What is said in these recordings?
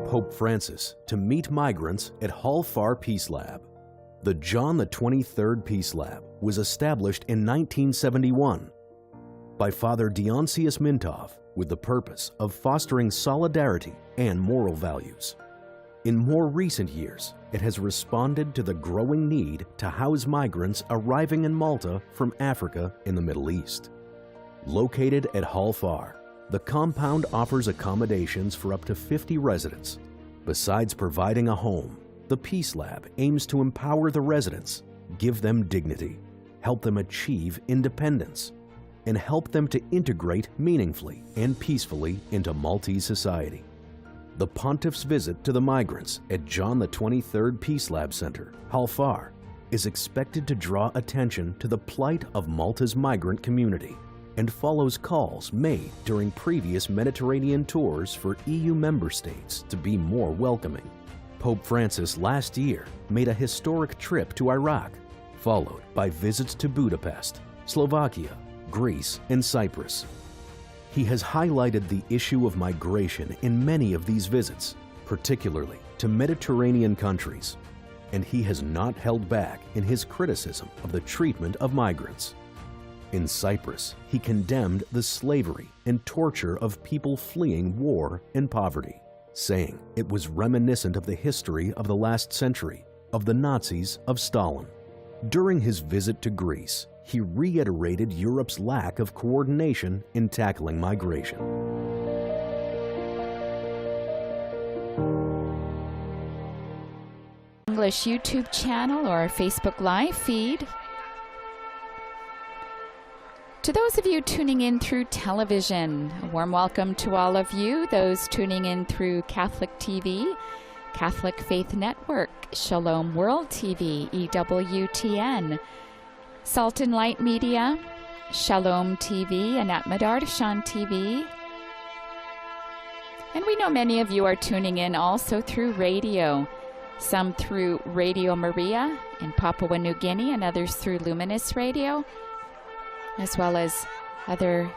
Pope Francis to meet migrants at Hal Far Peace Lab. The John the 23rd Peace Lab was established in 1971 by Father Dionysius Mintov with the purpose of fostering solidarity and moral values. In more recent years, it has responded to the growing need to house migrants arriving in Malta from Africa in the Middle East. Located at Hal Far, the compound offers accommodations for up to 50 residents. Besides providing a home, the Peace Lab aims to empower the residents, give them dignity, help them achieve independence, and help them to integrate meaningfully and peacefully into Maltese society. The Pontiff's visit to the migrants at John the 23rd Peace Lab Center, Hal Far, is expected to draw attention to the plight of Malta's migrant community and follows calls made during previous Mediterranean tours for EU member states to be more welcoming. Pope Francis last year made a historic trip to Iraq, followed by visits to Budapest, Slovakia, Greece, and Cyprus. He has highlighted the issue of migration in many of these visits, particularly to Mediterranean countries, and he has not held back in his criticism of the treatment of migrants. In Cyprus, he condemned the slavery and torture of people fleeing war and poverty, saying it was reminiscent of the history of the last century, of the Nazis, of Stalin. During his visit to Greece, he reiterated Europe's lack of coordination in tackling migration. English YouTube channel or Facebook Live feed. To those of you tuning in through television, a warm welcome to all of you. Those tuning in through Catholic TV, Catholic Faith Network, Shalom World TV, EWTN, Salt and Light Media, Shalom TV, and Atmadarshan TV. And we know many of you are tuning in also through radio, some through Radio Maria in Papua New Guinea and others through Luminous Radio, as well as other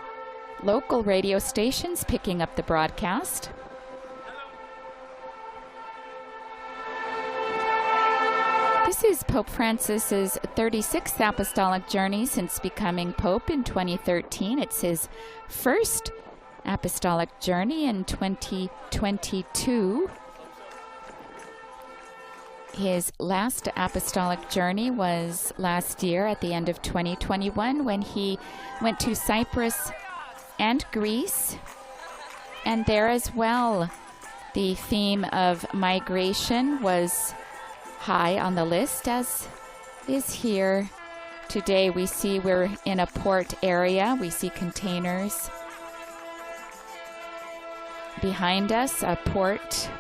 local radio stations picking up the broadcast. This is Pope Francis's 36th Apostolic Journey since becoming Pope in 2013. It's his first Apostolic Journey in 2022. His last Apostolic Journey was last year at the end of 2021 when he went to Cyprus and Greece. And there as well, the theme of migration was high on the list, as is here. Today we see we're in a port area. We see containers behind us, a port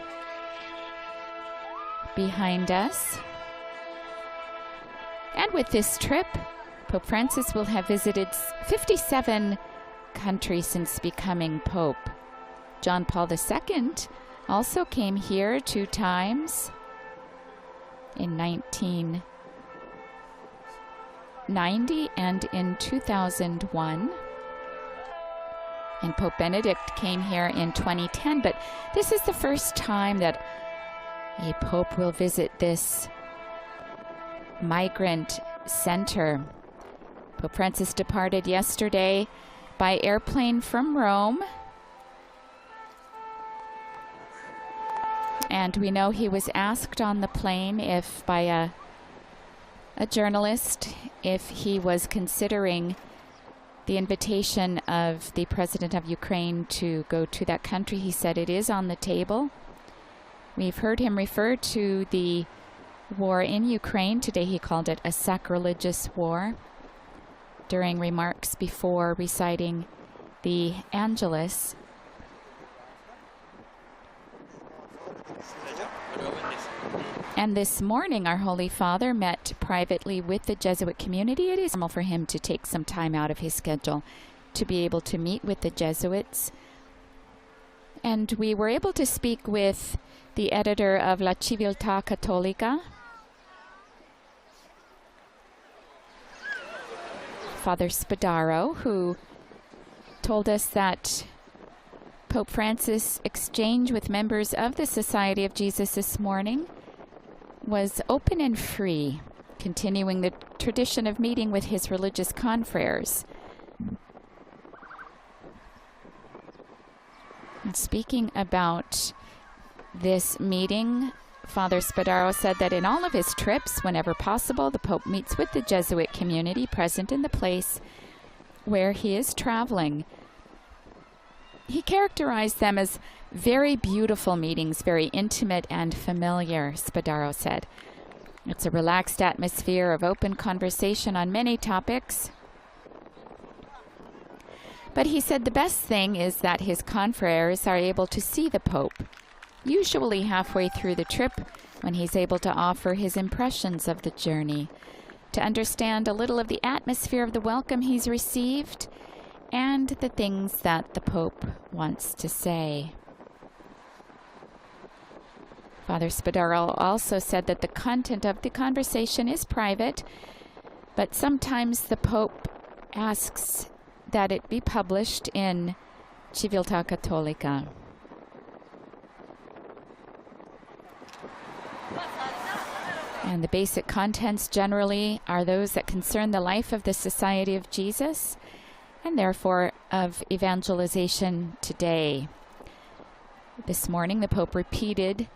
behind us. And with this trip, Pope Francis will have visited 57 countries since becoming Pope. John Paul II also came here 2 times. In 1990 and in 2001. And Pope Benedict came here in 2010, but this is the first time that a Pope will visit this migrant center. Pope Francis departed yesterday by airplane from Rome. And we know he was asked on the plane if by a journalist if he was considering the invitation of the president of Ukraine to go to that country. He said it is on the table. We've heard him refer to the war in Ukraine. Today he called it a sacrilegious war during remarks before reciting the Angelus. And this morning, our Holy Father met privately with the Jesuit community. It is normal for him to take some time out of his schedule to be able to meet with the Jesuits. And we were able to speak with the editor of La Civiltà Cattolica, Father Spadaro, who told us that Pope Francis' exchange with members of the Society of Jesus this morning was open and free, continuing the tradition of meeting with his religious confreres. And speaking about this meeting, Father Spadaro said that in all of his trips, whenever possible, the Pope meets with the Jesuit community present in the place where he is traveling. He characterized them as very beautiful meetings, very intimate and familiar, Spadaro said. It's a relaxed atmosphere of open conversation on many topics. But he said the best thing is that his confreres are able to see the Pope, usually halfway through the trip, when he's able to offer his impressions of the journey, to understand a little of the atmosphere of the welcome he's received and the things that the Pope wants to say. Father Spadaro also said that the content of the conversation is private, but sometimes the Pope asks that it be published in Civiltà Cattolica. And the basic contents generally are those that concern the life of the Society of Jesus and therefore of evangelization today. This morning the Pope repeated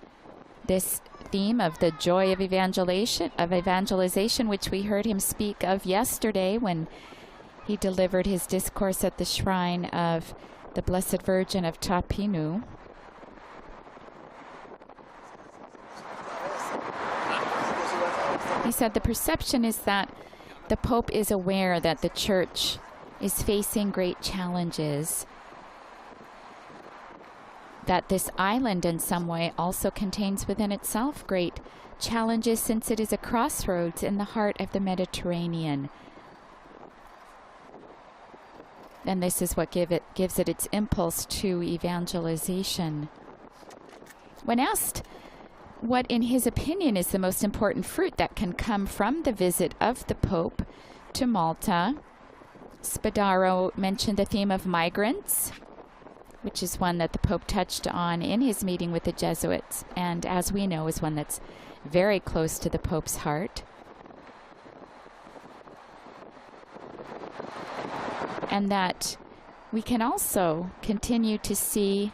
this theme of the joy of evangelization, which we heard him speak of yesterday when he delivered his discourse at the shrine of the Blessed Virgin of Tapinu. He said the perception is that the Pope is aware that the Church is facing great challenges, that this island in some way also contains within itself great challenges, since it is a crossroads in the heart of the Mediterranean. And this is what gives it its impulse to evangelization. When asked what, in his opinion, is the most important fruit that can come from the visit of the Pope to Malta, Spadaro mentioned the theme of migrants, which is one that the Pope touched on in his meeting with the Jesuits, and as we know is one that's very close to the Pope's heart. And that we can also continue to see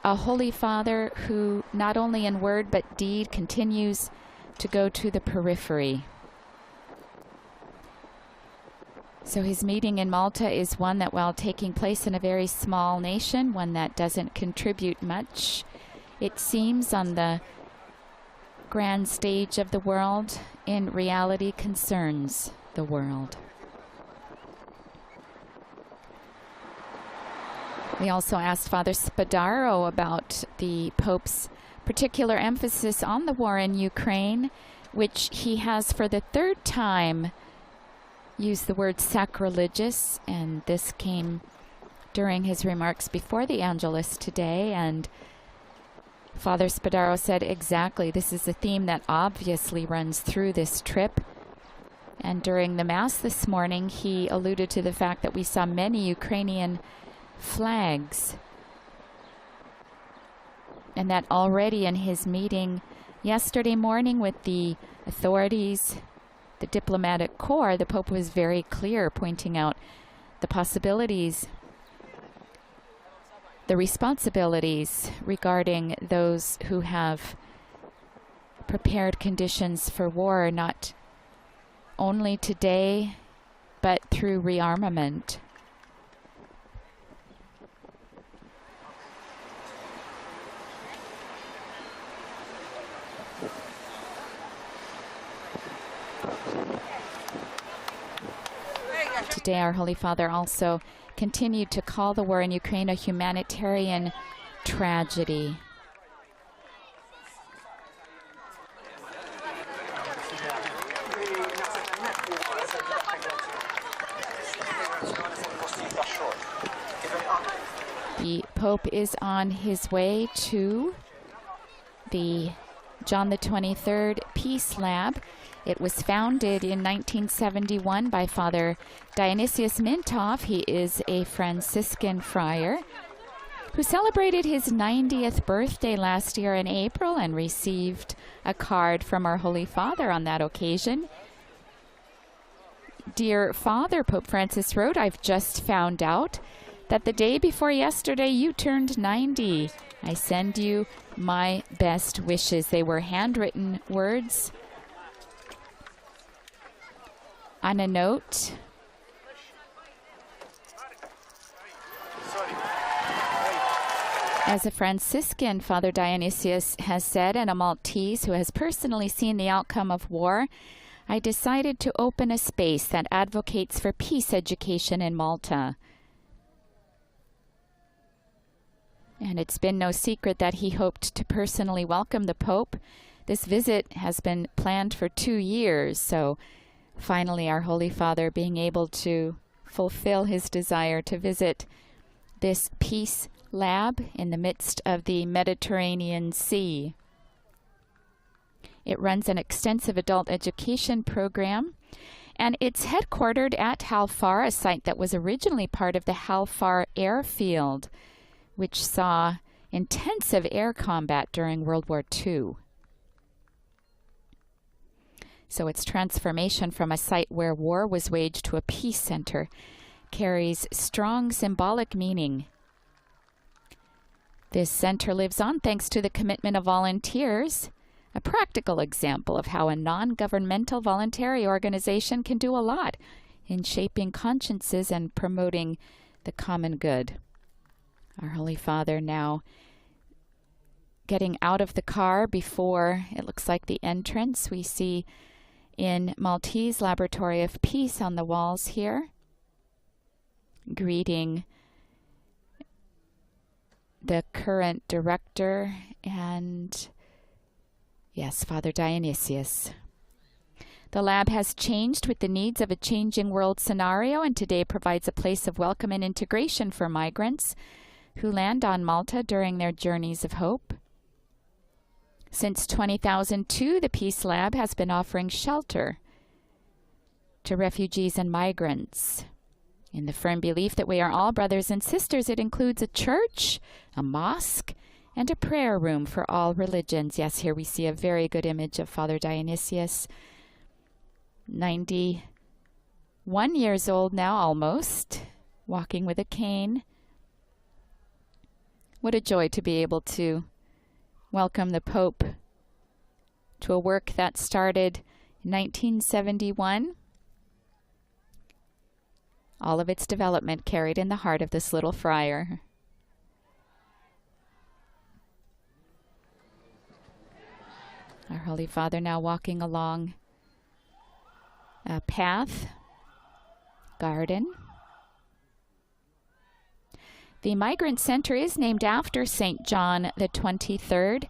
a Holy Father who, not only in word but deed, continues to go to the periphery. So his meeting in Malta is one that, while taking place in a very small nation, one that doesn't contribute much, it seems, on the grand stage of the world, in reality concerns the world. We also asked Father Spadaro about the Pope's particular emphasis on the war in Ukraine, which he has for the third time used the word sacrilegious, and this came during his remarks before the Angelus today. And Father Spadaro said, exactly, this is a theme that obviously runs through this trip. And during the Mass this morning, he alluded to the fact that we saw many Ukrainian flags, and that already in his meeting yesterday morning with the authorities, the diplomatic corps, the Pope was very clear, pointing out the possibilities, the responsibilities regarding those who have prepared conditions for war, not only today, but through rearmament. Today, our Holy Father also continued to call the war in Ukraine a humanitarian tragedy. The Pope is on his way to the John the 23rd Peace Lab. It was founded in 1971 by Father Dionysius Mintoff. He is a Franciscan friar who celebrated his 90th birthday last year in April and received a card from our Holy Father on that occasion. Dear Father, Pope Francis wrote, I've just found out that the day before yesterday you turned 90. I send you my best wishes. They were handwritten words on a note. As a Franciscan, Father Dionysius has said, and a Maltese who has personally seen the outcome of war, I decided to open a space that advocates for peace education in Malta. And it's been no secret that he hoped to personally welcome the Pope. This visit has been planned for 2 years, so finally our Holy Father being able to fulfill his desire to visit this peace lab in the midst of the Mediterranean Sea. It runs an extensive adult education program, and it's headquartered at Halfar, a site that was originally part of the Halfar airfield, which saw intensive air combat during World War II. So its transformation from a site where war was waged to a peace center carries strong symbolic meaning. This center lives on thanks to the commitment of volunteers, a practical example of how a non-governmental voluntary organization can do a lot in shaping consciences and promoting the common good. Our Holy Father now getting out of the car before it looks like the entrance. We see in Maltese Laboratory of Peace on the walls here, greeting the current director and, yes, Father Dionysius. The lab has changed with the needs of a changing world scenario and today provides a place of welcome and integration for migrants who land on Malta during their journeys of hope. Since 2002, the Peace Lab has been offering shelter to refugees and migrants. In the firm belief that we are all brothers and sisters, it includes a church, a mosque, and a prayer room for all religions. Yes, here we see a very good image of Father Dionysius, 91 years old now almost, walking with a cane. What a joy to be able to welcome the Pope to a work that started in 1971. All of its development carried in the heart of this little friar. Our Holy Father now walking along a path, garden. The Migrant Center is named after St. John the 23rd.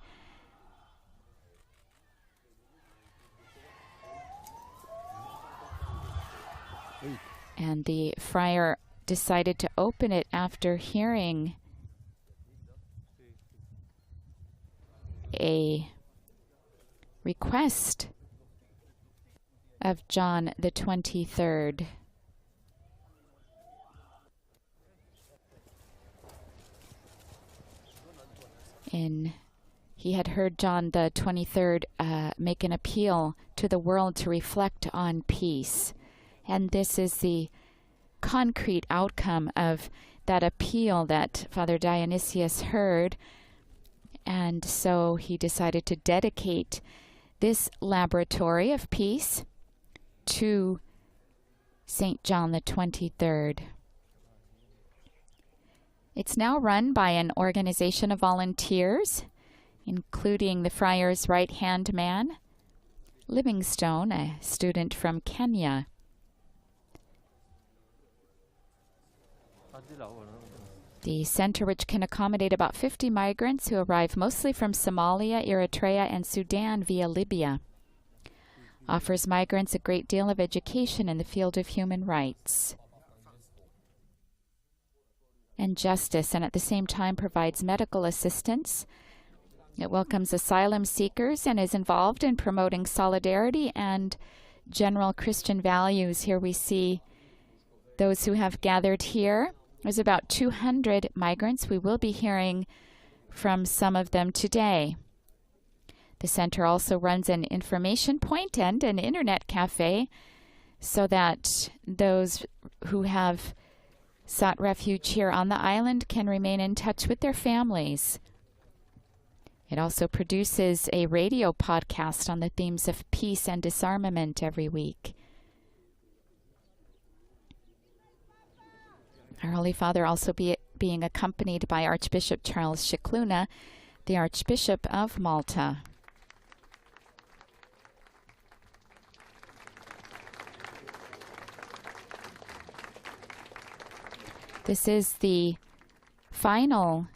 And the friar decided to open it after hearing a request of John the 23rd. He had heard John the 23rd make an appeal to the world to reflect on peace. And this is the concrete outcome of that appeal that Father Dionysius heard. And so he decided to dedicate this laboratory of peace to St. John the 23rd. It's now run by an organization of volunteers, including the friar's right-hand man, Livingstone, a student from Kenya. The center, which can accommodate about 50 migrants who arrive mostly from Somalia, Eritrea, and Sudan via Libya, offers migrants a great deal of education in the field of human rights and justice, and at the same time provides medical assistance. It welcomes asylum seekers and is involved in promoting solidarity and general Christian values. Here we see those who have gathered here There's about 200 migrants. We will be hearing from some of them today. The center also runs an information point and an internet cafe so that those who have sought refuge here on the island can remain in touch with their families. It also produces a radio podcast on the themes of peace and disarmament every week. Our Holy Father also being accompanied by Archbishop Charles Scicluna, the Archbishop of Malta. This is the final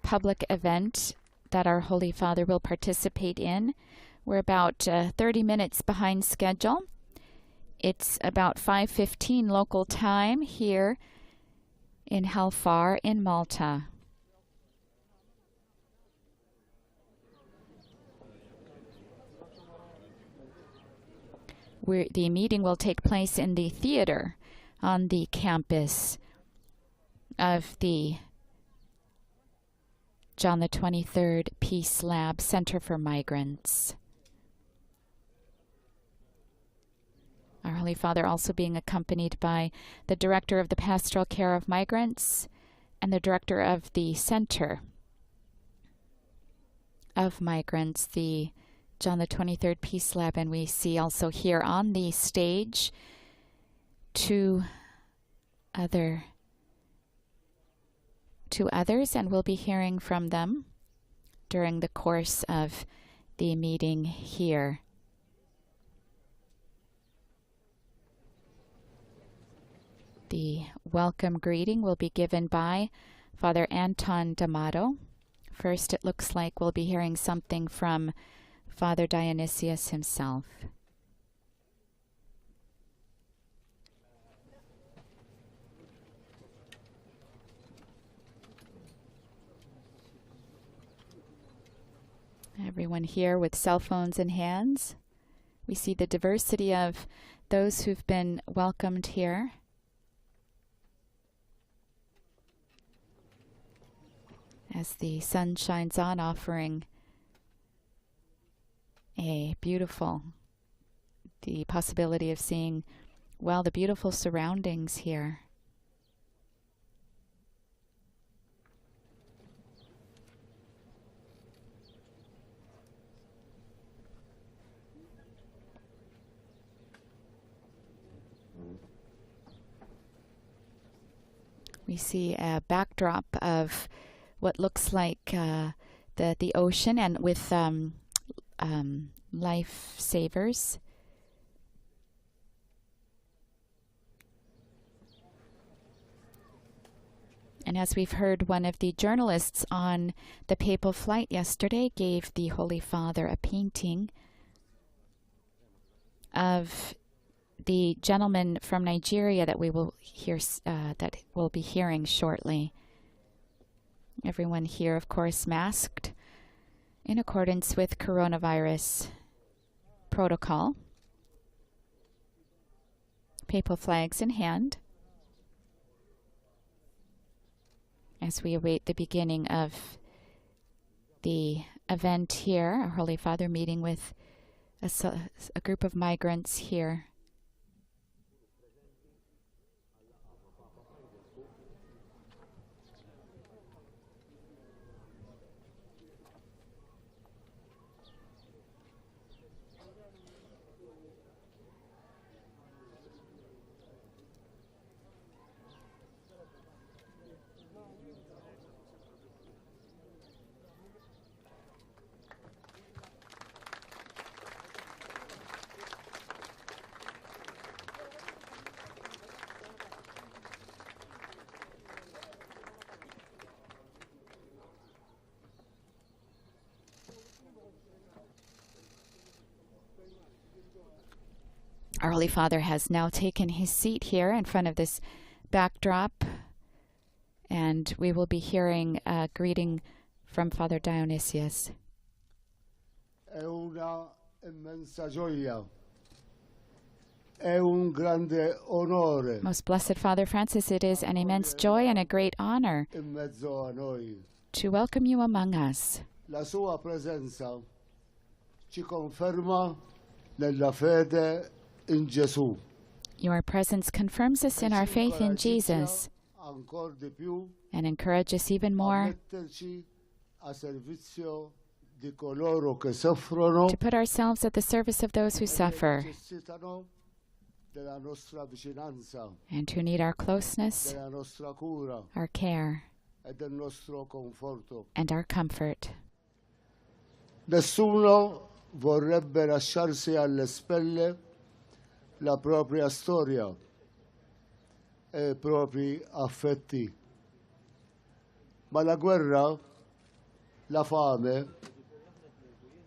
public event that our Holy Father will participate in. We're about 30 minutes behind schedule. It's about 5:15 local time here in Halfar in Malta. The meeting will take place in the theater on the campus of the John the 23rd Peace Lab Center for Migrants. Our Holy Father also being accompanied by the Director of the Pastoral Care of Migrants and the Director of the Center of Migrants, the John the 23rd Peace Lab. And we see also here on the stage two others, and we'll be hearing from them during the course of the meeting here. The welcome greeting will be given by Father Anton D'Amato. First, it looks like we'll be hearing something from Father Dionysius himself. Everyone here with cell phones in hands. We see the diversity of those who've been welcomed here. As the sun shines on, offering the possibility of seeing, well, the beautiful surroundings here. We see a backdrop of what looks like the ocean, and with lifesavers. And as we've heard, one of the journalists on the papal flight yesterday gave the Holy Father a painting of the gentleman from Nigeria that we will hear, that we'll be hearing shortly. Everyone here, of course, masked in accordance with coronavirus protocol. Papal flags in hand as we await the beginning of the event here. Our Holy Father meeting with a group of migrants here. Our Holy Father has now taken his seat here in front of this backdrop, and we will be hearing a greeting from Father Dionysius. È una immensa gioia È un grande onore Most Blessed Father Francis, it is an immense joy and a great honor in mezzo a noi. to welcome you among us. La sua presenza ci conferma nella fede in Gesù. Your presence confirms us in our faith in Jesus Ancor di più and encourages us even a more metterci a servizio di coloro che soffrono to put ourselves at the service of those who e suffer necessitano della nostra vicinanza, and who need our closeness, della nostra cura our care, e del nostro conforto. and our comfort. Nessuno vorrebbe lasciarsi alle spelle la propria storia e i propri affetti, ma la guerra, la fame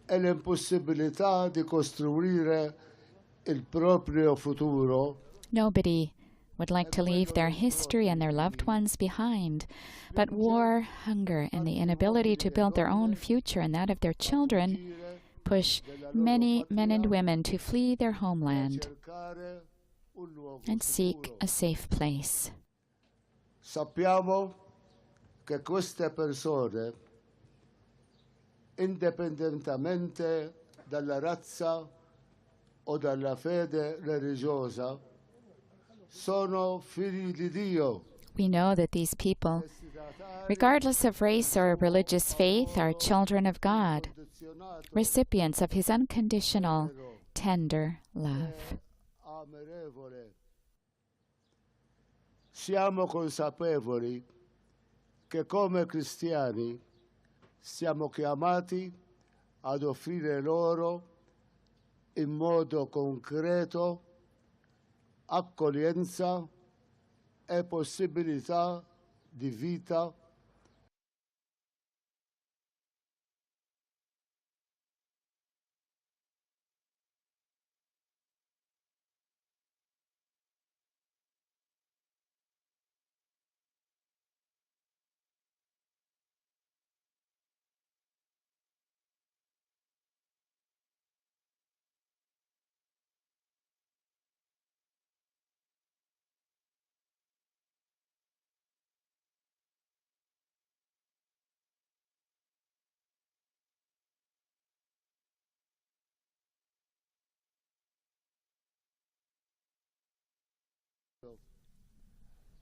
e l'impossibilità di costruire il proprio futuro Nobody would like to leave their history and their loved ones behind, but war, hunger, and the inability to build their own future and that of their children push many men and women to flee their homeland cercare un nuovo and seek futuro. a safe place. Sappiamo che queste persone, indipendentemente dalla razza o dalla fede religiosa, sono figli di Dio. We know that these people, regardless of race or religious faith, are children of God, recipients of His unconditional, tender love. Amerevole. Siamo consapevoli che come cristiani siamo chiamati ad offrire loro in modo concreto accoglienza e possibilità di vita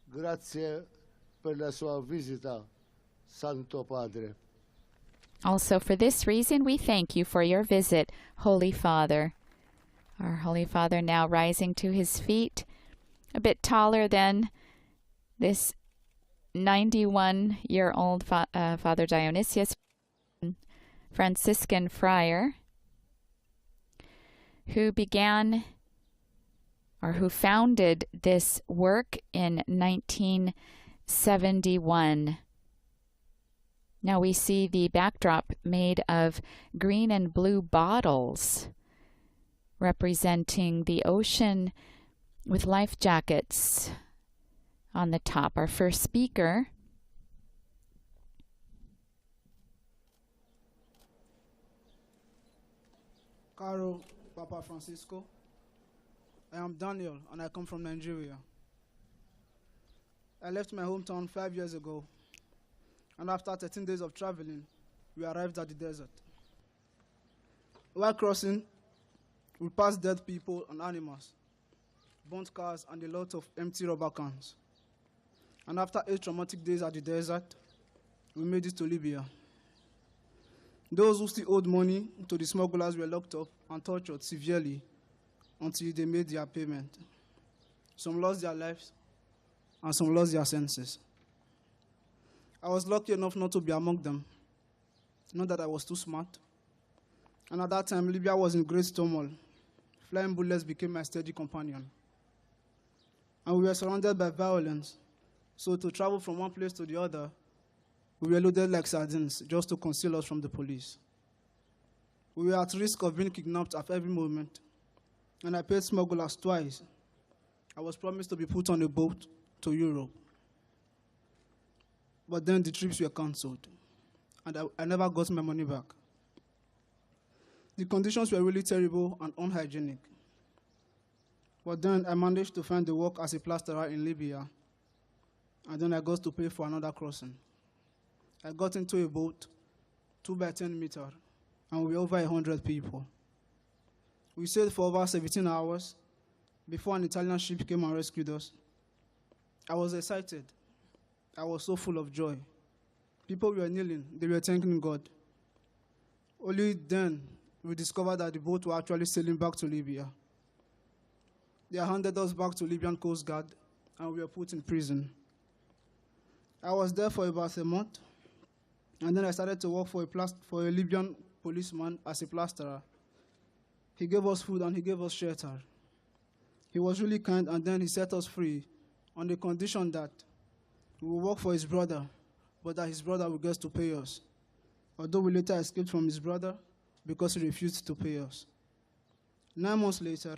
Grazie per la sua visita, Santo Padre. Also, for this reason, we thank you for your visit, Holy Father. Our Holy Father now rising to his feet, a bit taller than this 91-year-old Father Dionysius, Franciscan friar, who began or who founded this work in 1971. Now we see the backdrop made of green and blue bottles representing the ocean with life jackets on the top. Our first speaker, Caro Papa Francisco, I am Daniel and I come from Nigeria. I left my hometown 5 years ago, and after 13 days of traveling, we arrived at the desert. While crossing, we passed dead people and animals, burnt cars, and a lot of empty rubber cans. And after 8 traumatic days at the desert, we made it to Libya. Those who still owed money to the smugglers were locked up and tortured severely until they made their payment. Some lost their lives, and some lost their senses. I was lucky enough not to be among them, not that I was too smart. And at that time, Libya was in great turmoil. Flying bullets became my steady companion. And we were surrounded by violence, so to travel from one place to the other, we were loaded like sardines just to conceal us from the police. We were at risk of being kidnapped at every moment, and I paid smugglers twice. I was promised to be put on a boat to Europe. But then the trips were cancelled, and I never got my money back. The conditions were really terrible and unhygienic. But then I managed to find the work as a plasterer in Libya. And then I got to pay for another crossing. I got into a boat, 2 by 10 meters, and we were over 100 people. We sailed for over 17 hours before an Italian ship came and rescued us. I was excited. I was so full of joy. People were kneeling. They were thanking God. Only then we discovered that the boat was actually sailing back to Libya. They handed us back to Libyan Coast Guard, and we were put in prison. I was there for about a month, and then I started to work for a Libyan policeman as a plasterer. He gave us food and he gave us shelter. He was really kind, and then he set us free on the condition that we will work for his brother, but that his brother will get to pay us. Although we later escaped from his brother because he refused to pay us. 9 months later,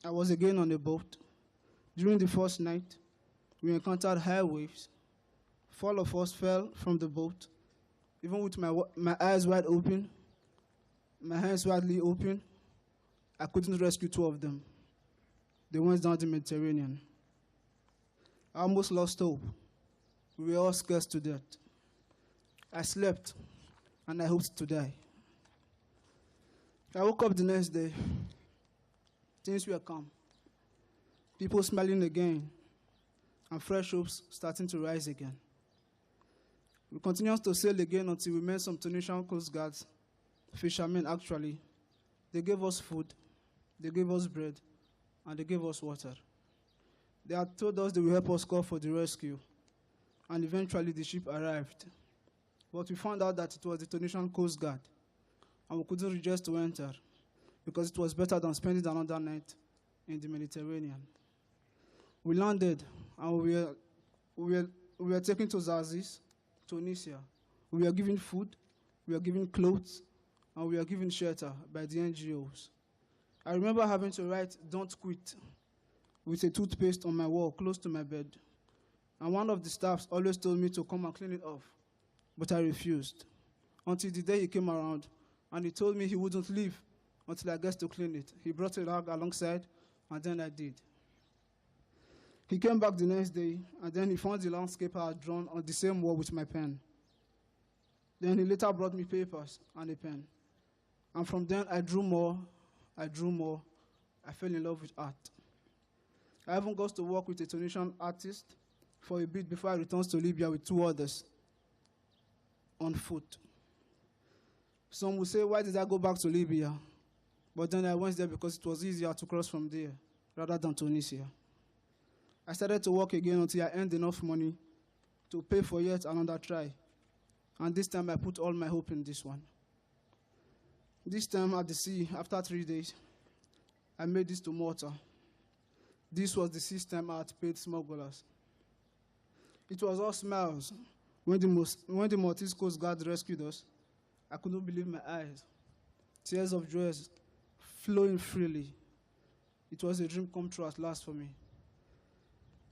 I was again on a boat. During the first night, we encountered high waves. 4 of us fell from the boat, even with my eyes wide open, my hands widely open. I couldn't rescue 2 of them. They went down the Mediterranean. I almost lost hope. We were all scared to death. I slept, and I hoped to die. I woke up the next day. Things were calm. People smiling again, and fresh hopes starting to rise again. We continued to sail again until we met some Tunisian coast guards, fishermen actually. They gave us food, they gave us bread, and they gave us water. They had told us they would help us call for the rescue, and eventually the ship arrived. But we found out that it was the Tunisian Coast Guard, and we couldn't reject to enter because it was better than spending another night in the Mediterranean. We landed, and we were taken to Zarzis, Tunisia. We were given food, we were given clothes, and we were given shelter by the NGOs. I remember having to write "Don't Quit" with a toothpaste on my wall close to my bed. And one of the staffs always told me to come and clean it off, but I refused. Until the day he came around, and he told me he wouldn't leave until I get to clean it. He brought a rag alongside, and then I did. He came back the next day, and then he found the landscape I had drawn on the same wall with my pen. Then he later brought me papers and a pen. And from then, I drew more. I fell in love with art. I even got to work with a Tunisian artist for a bit before I returned to Libya with 2 others on foot. Some will say, why did I go back to Libya? But then I went there because it was easier to cross from there rather than Tunisia. I started to work again until I earned enough money to pay for yet another try. And this time I put all my hope in this one. This time at the sea, after 3 days, I made this to Malta. This was the 6th time I had paid smugglers. It was all smiles. When the Maltese Coast Guard rescued us, I couldn't believe my eyes. Tears of joy flowing freely. It was a dream come true at last for me.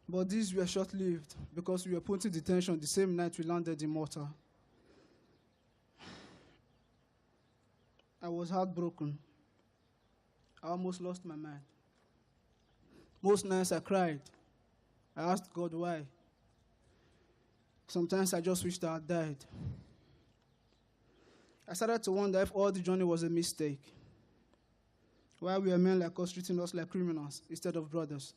But these were short-lived because we were put in detention the same night we landed in Malta. I was heartbroken. I almost lost my mind. Most nights I cried. I asked God why. Sometimes I just wished I had died. I started to wonder if all the journey was a mistake. Why were men like us treating us like criminals instead of brothers?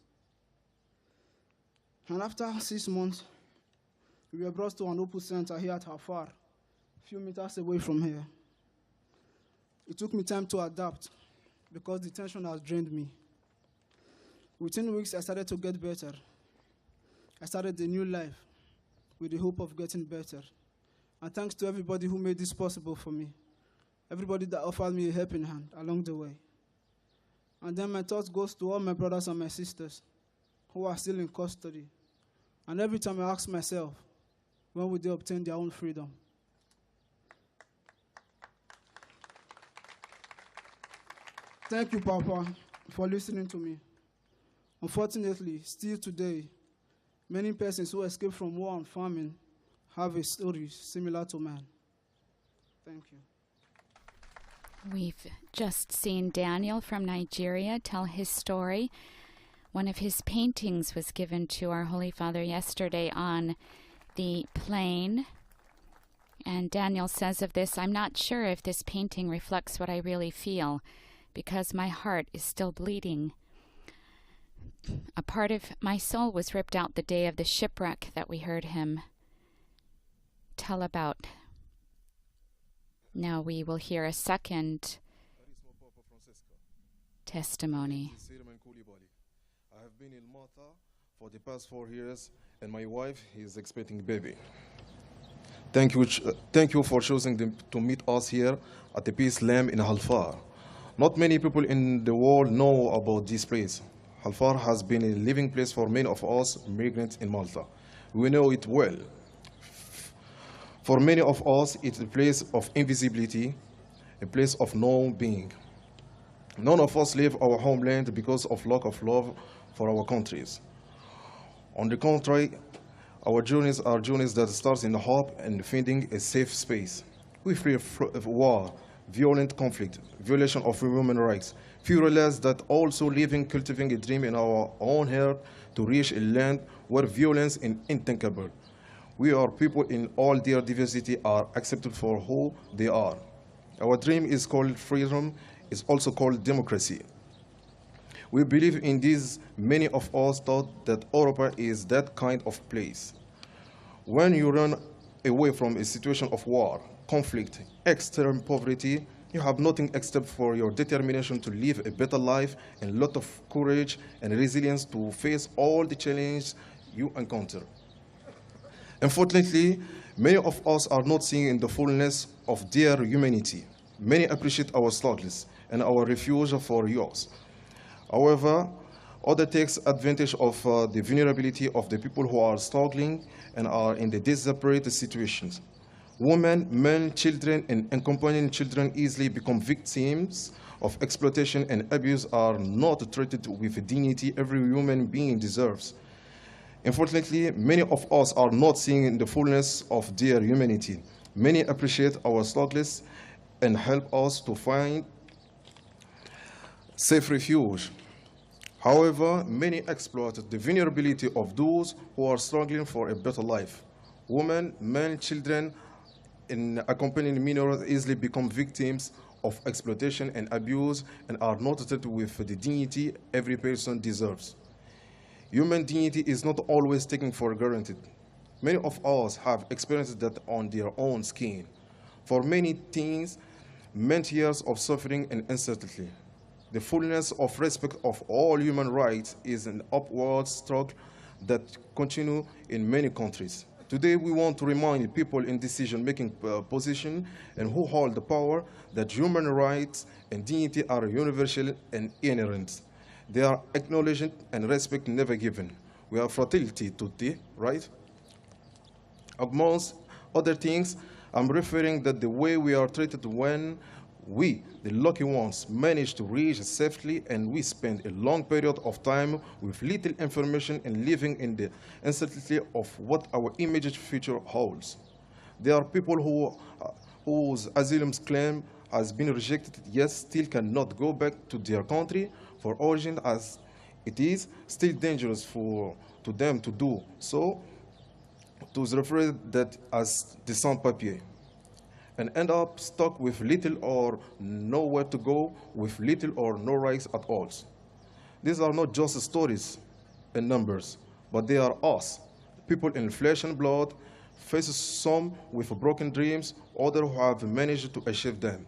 And after 6 months, we were brought to an open center here at Hafar, a few meters away from here. It took me time to adapt because the tension has drained me. Within weeks, I started to get better. I started a new life with the hope of getting better. And thanks to everybody who made this possible for me, everybody that offered me a helping hand along the way. And then my thoughts goes to all my brothers and my sisters who are still in custody. And every time I ask myself, when will they obtain their own freedom? Thank you, Papa, for listening to me. Unfortunately, still today, many persons who escape from war and famine have a story similar to mine. Thank you. We've just seen Daniel from Nigeria tell his story. One of his paintings was given to our Holy Father yesterday on the plane. And Daniel says of this, "I'm not sure if this painting reflects what I really feel, because my heart is still bleeding. A part of my soul was ripped out the day of the shipwreck that we heard him tell about." Now we will hear a second testimony. I have been in Malta for the past 4 years, and my wife is expecting a baby. Thank you for choosing to meet us here at the Peace Lamb in Halfar. Not many people in the world know about this place. Halfar has been a living place for many of us migrants in Malta. We know it well. For many of us, it's a place of invisibility, a place of no being. None of us leave our homeland because of lack of love for our countries. On the contrary, our journeys are journeys that start in hope and finding a safe space. We fear war, violent conflict, violation of human rights. Few realize that also living, cultivating a dream in our own heart to reach a land where violence is unthinkable. We are people in all their diversity are accepted for who they are. Our dream is called freedom, is also called democracy. We believe in this. Many of us thought that Europa is that kind of place. When you run away from a situation of war, conflict, extreme poverty, you have nothing except for your determination to live a better life and a lot of courage and resilience to face all the challenges you encounter. Unfortunately, many of us are not seeing in the fullness of their humanity. Many appreciate our struggles and our refuge for yours. However, others take advantage of the vulnerability of the people who are struggling and are in the desperate situations. Women, men, children, and accompanying children easily become victims of exploitation and abuse, are not treated with dignity every human being deserves. Unfortunately, many of us are not seeing in the fullness of their humanity. Many appreciate our struggles and help us to find safe refuge. However, many exploit the vulnerability of those who are struggling for a better life. Women, men, children, and accompanying minors easily become victims of exploitation and abuse and are not treated with the dignity every person deserves. Human dignity is not always taken for granted. Many of us have experienced that on their own skin. For many teens, meant years of suffering and uncertainty. The fullness of respect of all human rights is an upward struggle that continues in many countries. Today, we want to remind people in decision-making position and who hold the power that human rights and dignity are universal and inherent. They are acknowledged and respect never given. We have fraternity tutti, right? Amongst other things, I'm referring that the way we are treated when we, the lucky ones, manage to reach safely and we spend a long period of time with little information and living in the uncertainty of what our immediate future holds. There are people whose asylum claim has been rejected, yet still cannot go back to their country for origin, as it is still dangerous to them to do so, to refer that as the sans-papiers, and end up stuck with little or nowhere to go, with little or no rights at all. These are not just stories and numbers, but they are us, people in flesh and blood, faces some with broken dreams, others who have managed to achieve them.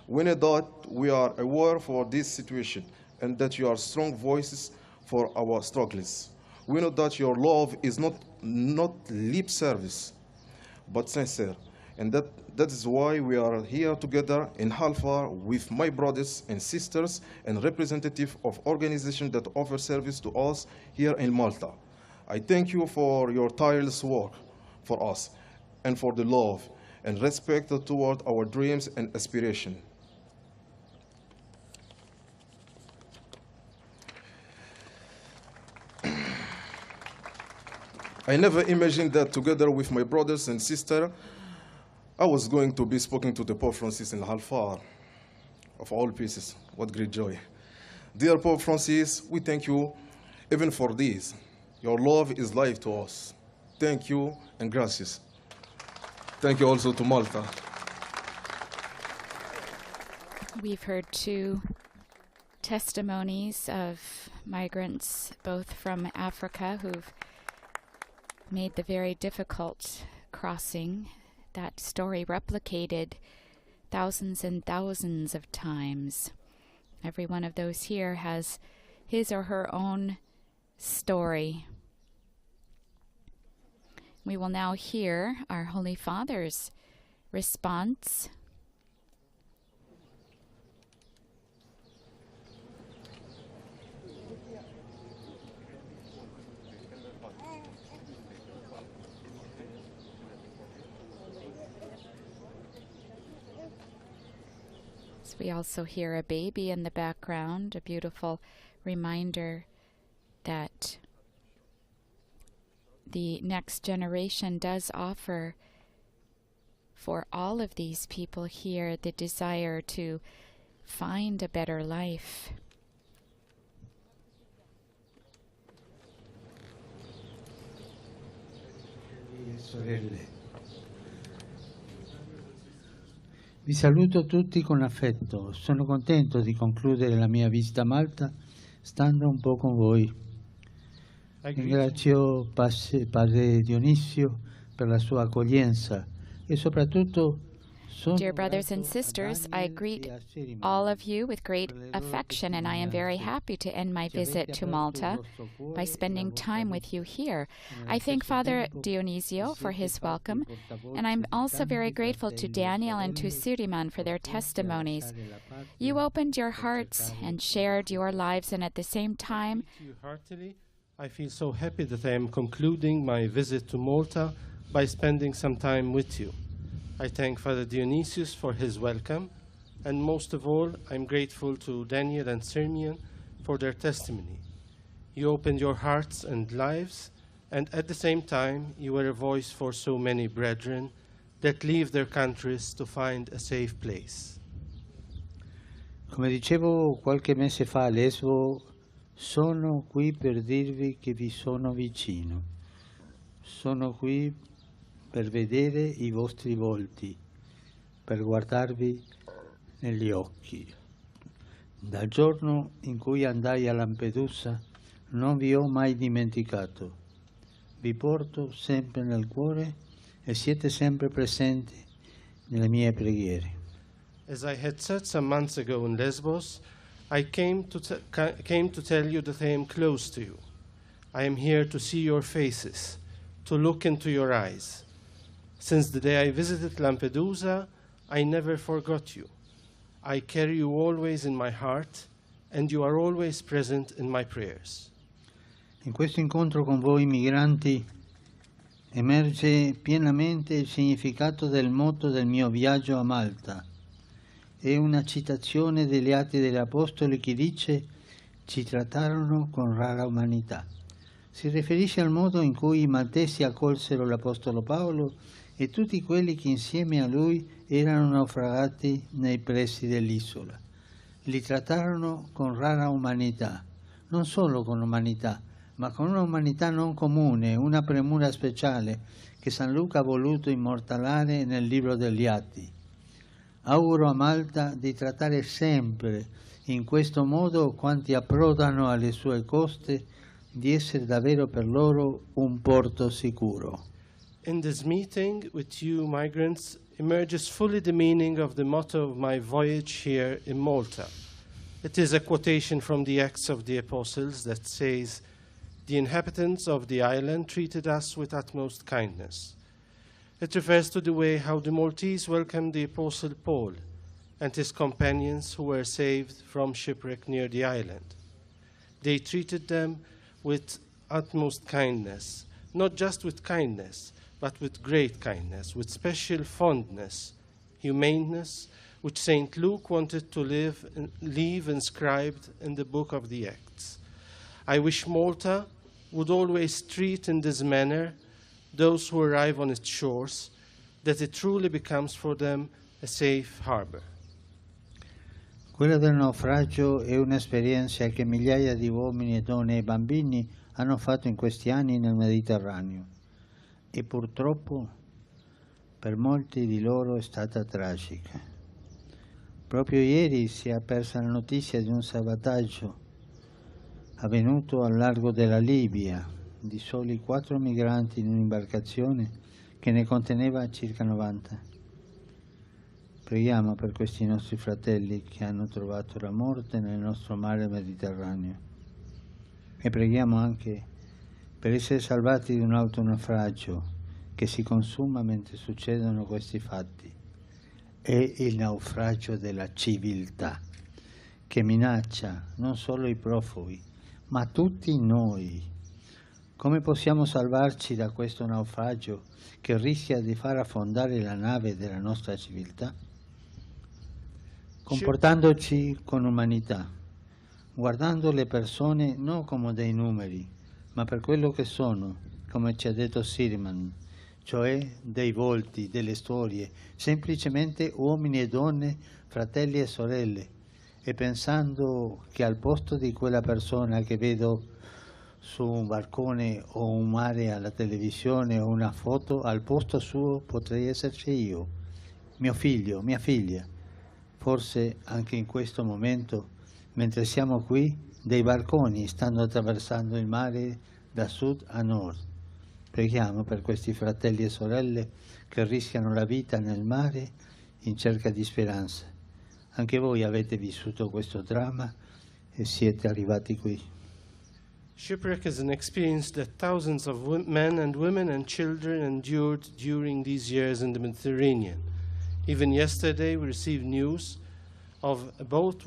We know that we are aware for this situation and that you are strong voices for our struggles. We know that your love is not lip service, but sincere. And that is why we are here together in Halfar with my brothers and sisters and representatives of organizations that offer service to us here in Malta. I thank you for your tireless work for us and for the love and respect toward our dreams and aspirations. I never imagined that together with my brothers and sisters, I was going to be speaking to the Pope Francis in Halfar, of all places. What great joy. Dear Pope Francis, we thank you even for this. Your love is life to us. Thank you and gracias. Thank you also to Malta. We've heard 2 testimonies of migrants, both from Africa, who've made the very difficult crossing. That story replicated thousands and thousands of times. Every one of those here has his or her own story. We will now hear our Holy Father's response. We also hear a baby in the background, a beautiful reminder that the next generation does offer for all of these people here the desire to find a better life. Vi saluto tutti con affetto. Sono contento di concludere la mia visita a Malta stando un po' con voi. Ringrazio Padre Dionisio per la sua accoglienza e soprattutto Dear brothers and sisters, I greet all of you with great affection, and I am very happy to end my visit to Malta by spending time with you here. I thank Father Dionisio for his welcome, and I'm also very grateful to Daniel and to Siriman for their testimonies. You opened your hearts and shared your lives, and at the same time, I feel so happy that I am concluding my visit to Malta by spending some time with you. I thank Father Dionysius for his welcome, and most of all, I'm grateful to Daniel and Sirmian for their testimony. You opened your hearts and lives, and at the same time, you were a voice for so many brethren that leave their countries to find a safe place. Come dicevo qualche mese fa a Lesbo, sono qui per dirvi che vi sono vicino. Sono qui per vedere i vostri volti, per guardarvi negli occhi. Dal giorno in cui andai a Lampedusa non vi ho mai dimenticato. Vi porto sempre nel cuore e siete sempre presenti nelle mie preghiere. As I had said some months ago in Lesbos, I came to tell you that I am close to you. I am here to see your faces, to look into your eyes. Since the day I visited Lampedusa, I never forgot you. I carry you always in my heart, and you are always present in my prayers. In questo incontro con voi migranti emerge pienamente il significato del motto del mio viaggio a Malta. È una citazione degli Atti degli Apostoli che dice: ci trattarono con rara umanità. Si riferisce al modo in cui i maltesi accolsero l'Apostolo Paolo e tutti quelli che insieme a lui erano naufragati nei pressi dell'isola. Li trattarono con rara umanità, non solo con umanità, ma con una umanità non comune, una premura speciale che San Luca ha voluto immortalare nel libro degli Atti. Auguro a Malta di trattare sempre in questo modo quanti approdano alle sue coste, di essere davvero per loro un porto sicuro. In this meeting with you, migrants, emerges fully the meaning of the motto of my voyage here in Malta. It is a quotation from the Acts of the Apostles that says, "The inhabitants of the island treated us with utmost kindness." It refers to the way how the Maltese welcomed the Apostle Paul and his companions who were saved from shipwreck near the island. They treated them with utmost kindness, not just with kindness, but with great kindness, with special fondness, humaneness, which St. Luke wanted to leave inscribed in the book of the Acts. I wish Malta would always treat in this manner those who arrive on its shores, that it truly becomes for them a safe harbor. Quella del naufragio è un'esperienza che migliaia di uomini e donne e bambini hanno fatto in questi anni nel Mediterraneo e purtroppo per molti di loro è stata tragica. Proprio ieri si è appersa la notizia di un salvataggio avvenuto al largo della Libia di soli 4 migranti in un'imbarcazione che ne conteneva circa 90. Preghiamo per questi nostri fratelli che hanno trovato la morte nel nostro mare Mediterraneo e preghiamo anche per essere salvati di un autonaufragio che si consuma mentre succedono questi fatti. È il naufragio della civiltà che minaccia non solo i profughi ma tutti noi. Come possiamo salvarci da questo naufragio che rischia di far affondare la nave della nostra civiltà? Comportandoci con umanità, guardando le persone non come dei numeri, ma per quello che sono, come ci ha detto Sirman, cioè dei volti, delle storie, semplicemente uomini e donne, fratelli e sorelle, e pensando che al posto di quella persona che vedo su un barcone o un mare alla televisione o una foto, al posto suo potrei esserci io, mio figlio, mia figlia. Forse anche in questo momento, mentre siamo qui, dei barconi stanno attraversando il mare da sud a nord. Preghiamo per questi fratelli e sorelle che rischiano la vita nel mare in cerca di speranza. Anche voi avete vissuto questo dramma e siete arrivati qui. Shipwreck is an experience that thousands of men and women and children endured during these years in the Mediterranean. Even yesterday we received news of a boat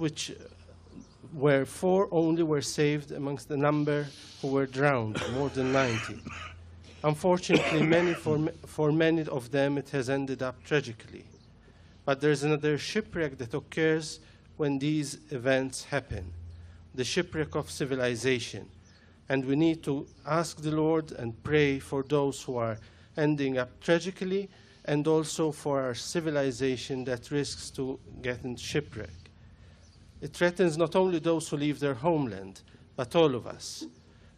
where 4 only were saved amongst the number who were drowned, more than 90. Unfortunately, for many of them it has ended up tragically. But there's another shipwreck that occurs when these events happen, the shipwreck of civilization. And we need to ask the Lord and pray for those who are ending up tragically, and also for our civilization that risks to get in shipwreck. It threatens not only those who leave their homeland, but all of us.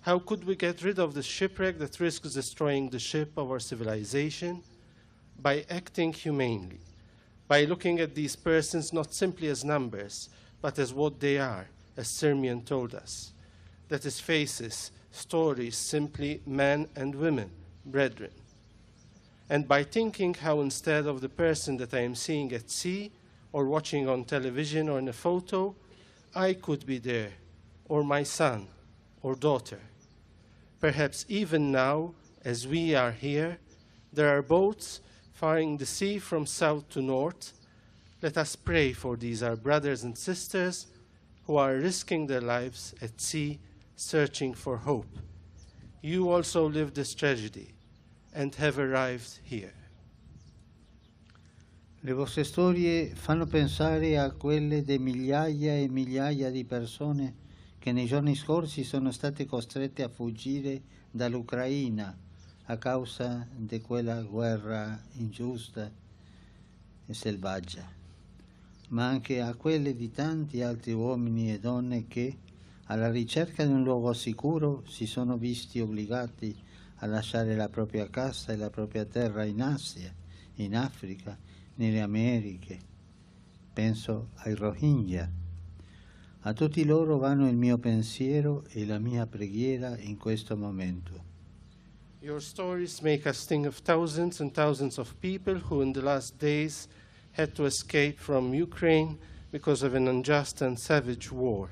How could we get rid of the shipwreck that risks destroying the ship of our civilization? By acting humanely, by looking at these persons not simply as numbers, but as what they are, as Sirmian told us. That is faces, stories, simply men and women, brethren. And by thinking how instead of the person that I am seeing at sea or watching on television or in a photo, I could be there, or my son or daughter. Perhaps even now, as we are here, there are boats faring the sea from south to north. Let us pray for these, our brothers and sisters, who are risking their lives at sea, searching for hope. You also lived this tragedy and have arrived here. Le vostre storie fanno pensare a quelle di migliaia e migliaia di persone che nei giorni scorsi sono state costrette a fuggire dall'Ucraina a causa di quella guerra ingiusta e selvaggia, ma anche a quelle di tanti altri uomini e donne che, alla ricerca di un luogo sicuro, si sono visti obbligati a lasciare la propria casa e la propria terra in Asia, in Africa, nelle Americhe. Penso ai Rohingya. A tutti loro vanno il mio pensiero e la mia preghiera in questo momento. Your stories make us think of thousands and thousands of people who in the last days had to escape from Ukraine because of an unjust and savage war.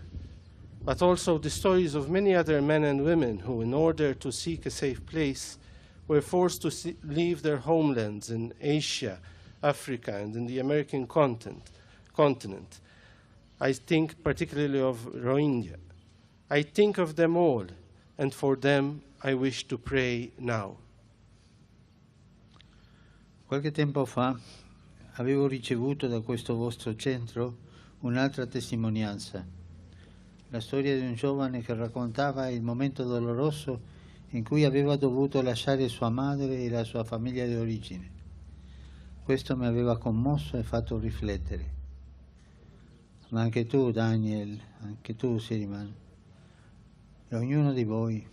But also the stories of many other men and women who, in order to seek a safe place, were forced to leave their homelands in Asia, Africa, and in the American continent. I think particularly of Rohingya. I think of them all, and for them I wish to pray now. Qualche tempo fa avevo ricevuto da questo vostro centro un'altra testimonianza, la storia di un giovane che raccontava il momento doloroso in cui aveva dovuto lasciare sua madre e la sua famiglia di origine. Questo mi aveva commosso e fatto riflettere. ma anche tu, Daniel, anche tu, Siriman, e ognuno di voi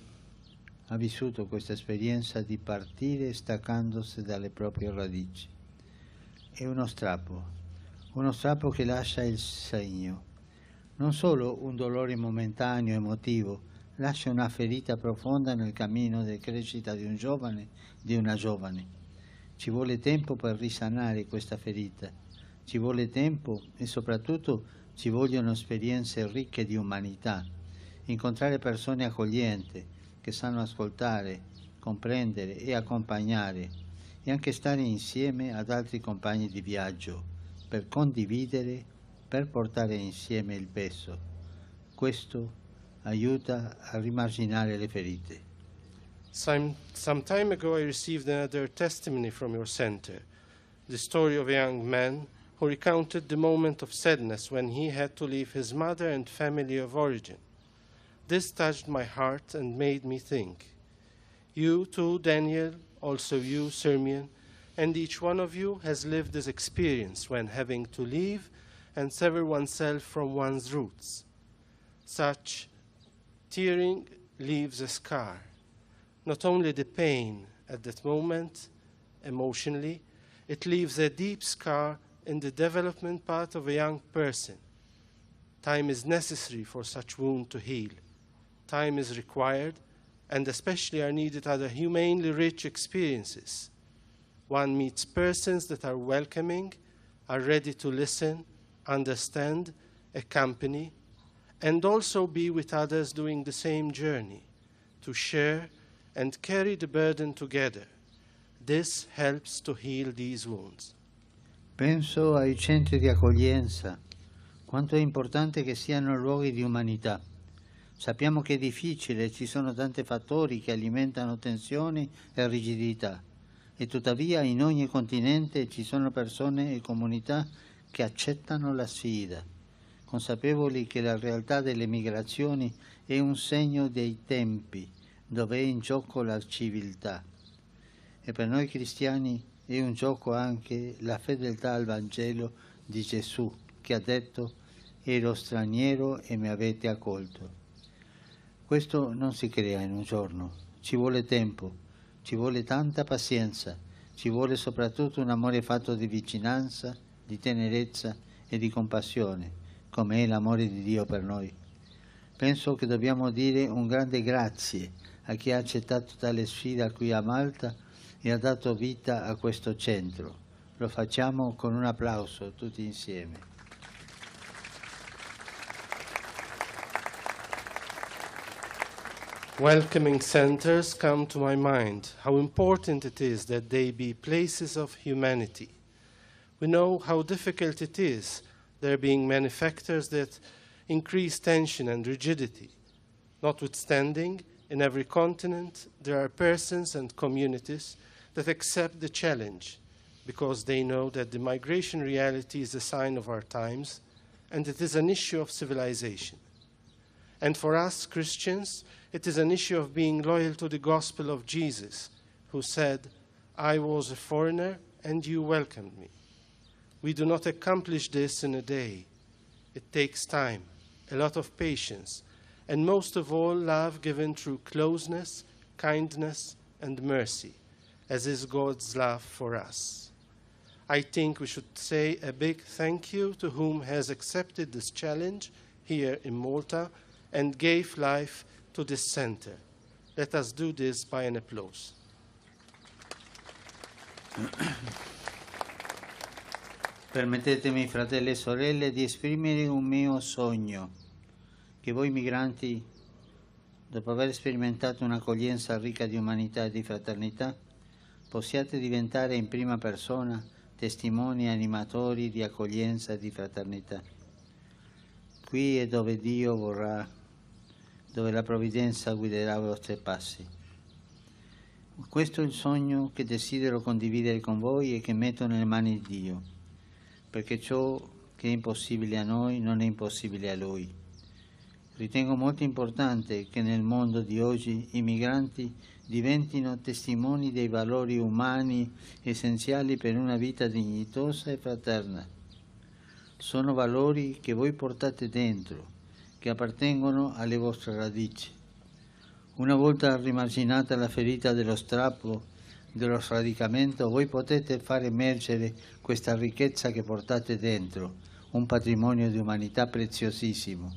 ha vissuto questa esperienza di partire staccandosi dalle proprie radici. È uno strappo che lascia il segno, non solo un dolore momentaneo emotivo, lascia una ferita profonda nel cammino di crescita di un giovane, di una giovane. Ci vuole tempo per risanare questa ferita, ci vuole tempo e soprattutto ci vogliono esperienze ricche di umanità, incontrare persone accoglienti che sanno ascoltare, comprendere e accompagnare e anche stare insieme ad altri compagni di viaggio per condividere, per portare insieme il peso. Questo aiuta a rimarginare le ferite. Some time ago I received another testimony from your center, the story of a young man who recounted the moment of sadness when he had to leave his mother and family of origin. This touched my heart and made me think. You too, Daniel, also you, Sirmian, and each one of you has lived this experience when having to leave and sever oneself from one's roots. Such tearing leaves a scar. Not only the pain at that moment, emotionally, it leaves a deep scar in the development path of a young person. Time is necessary for such wound to heal. Time is required, and especially are needed other humanely rich experiences. One meets persons that are welcoming, are ready to listen, understand, accompany, and also be with others doing the same journey, to share and carry the burden together. This helps to heal these wounds. Penso ai centri di accoglienza, quanto è importante che siano luoghi di umanità. Sappiamo che è difficile, ci sono tanti fattori che alimentano tensioni e rigidità, e tuttavia in ogni continente ci sono persone e comunità che accettano la sfida, consapevoli che la realtà delle migrazioni è un segno dei tempi, dove è in gioco la civiltà. E per noi cristiani è un gioco anche la fedeltà al Vangelo di Gesù, che ha detto: ero straniero e mi avete accolto. Questo non si crea in un giorno, ci vuole tempo, ci vuole tanta pazienza, ci vuole soprattutto un amore fatto di vicinanza, di tenerezza e di compassione, come è l'amore di Dio per noi. Penso che dobbiamo dire un grande grazie a chi ha accettato tale sfida qui a Malta e ha dato vita a questo centro. Lo facciamo con un applauso tutti insieme. Welcoming centers come to my mind, how important it is that they be places of humanity. We know how difficult it is, there being many factors that increase tension and rigidity. Notwithstanding, in every continent, there are persons and communities that accept the challenge because they know that the migration reality is a sign of our times and it is an issue of civilization. And for us Christians, it is an issue of being loyal to the gospel of Jesus, who said, I was a foreigner and you welcomed me. We do not accomplish this in a day. It takes time, a lot of patience, and most of all, love given through closeness, kindness, and mercy, as is God's love for us. I think we should say a big thank you to whom has accepted this challenge here in Malta and gave life to this center. Let us do this by an applause. Permettetemi, fratelli e sorelle, di esprimere un mio sogno, che voi migranti, dopo aver sperimentato un'accoglienza ricca di umanità e di fraternità, possiate diventare in prima persona testimoni animatori di accoglienza e di fraternità. Qui è dove Dio vorrà, dove la provvidenza guiderà i vostri passi. Questo è il sogno che desidero condividere con voi e che metto nelle mani di Dio, perché ciò che è impossibile a noi non è impossibile a Lui. Ritengo molto importante che nel mondo di oggi i migranti diventino testimoni dei valori umani essenziali per una vita dignitosa e fraterna. Sono valori che voi portate dentro, che appartengono alle vostre radici. Una volta rimarginata la ferita dello strappo, dello sradicamento, voi potete far emergere questa ricchezza che portate dentro, un patrimonio di umanità preziosissimo,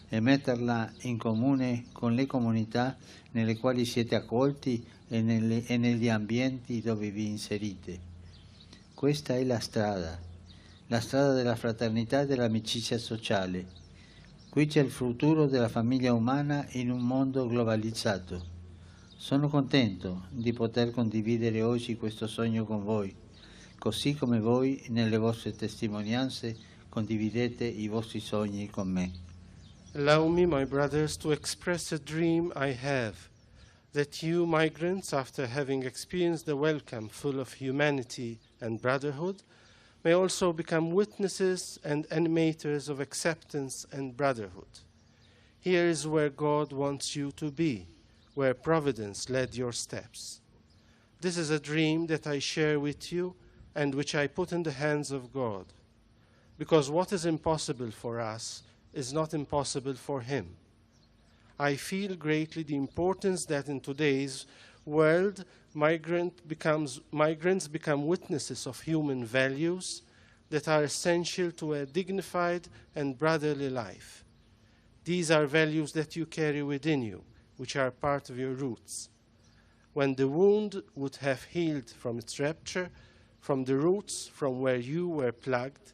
e metterla in comune con le comunità nelle quali siete accolti e negli ambienti dove vi inserite. Questa è la strada della fraternità e dell'amicizia sociale. Qui c'è il futuro della famiglia umana in un mondo globalizzato. Sono contento di poter condividere oggi questo sogno con voi, così come voi nelle vostre testimonianze condividete i vostri sogni con me. Allow me, my brothers, to express a dream I have, that you, migrants, after having experienced the welcome full of humanity and brotherhood, may also become witnesses and animators of acceptance and brotherhood. Here is where God wants you to be, where providence led your steps. This is a dream that I share with you and which I put in the hands of God, because what is impossible for us is not impossible for Him. I feel greatly the importance that in today's world, migrants become witnesses of human values that are essential to a dignified and brotherly life. These are values that you carry within you, which are part of your roots. When the wound would have healed from its rupture, from the roots from where you were plugged,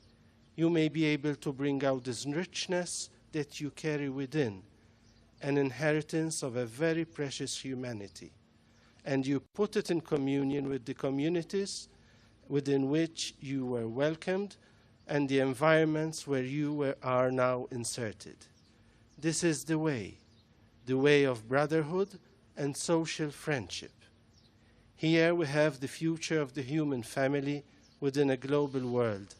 you may be able to bring out this richness that you carry within, an inheritance of a very precious humanity, and you put it in communion with the communities within which you were welcomed and the environments where you are now inserted. This is the way of brotherhood and social friendship. Here we have the future of the human family within a global world.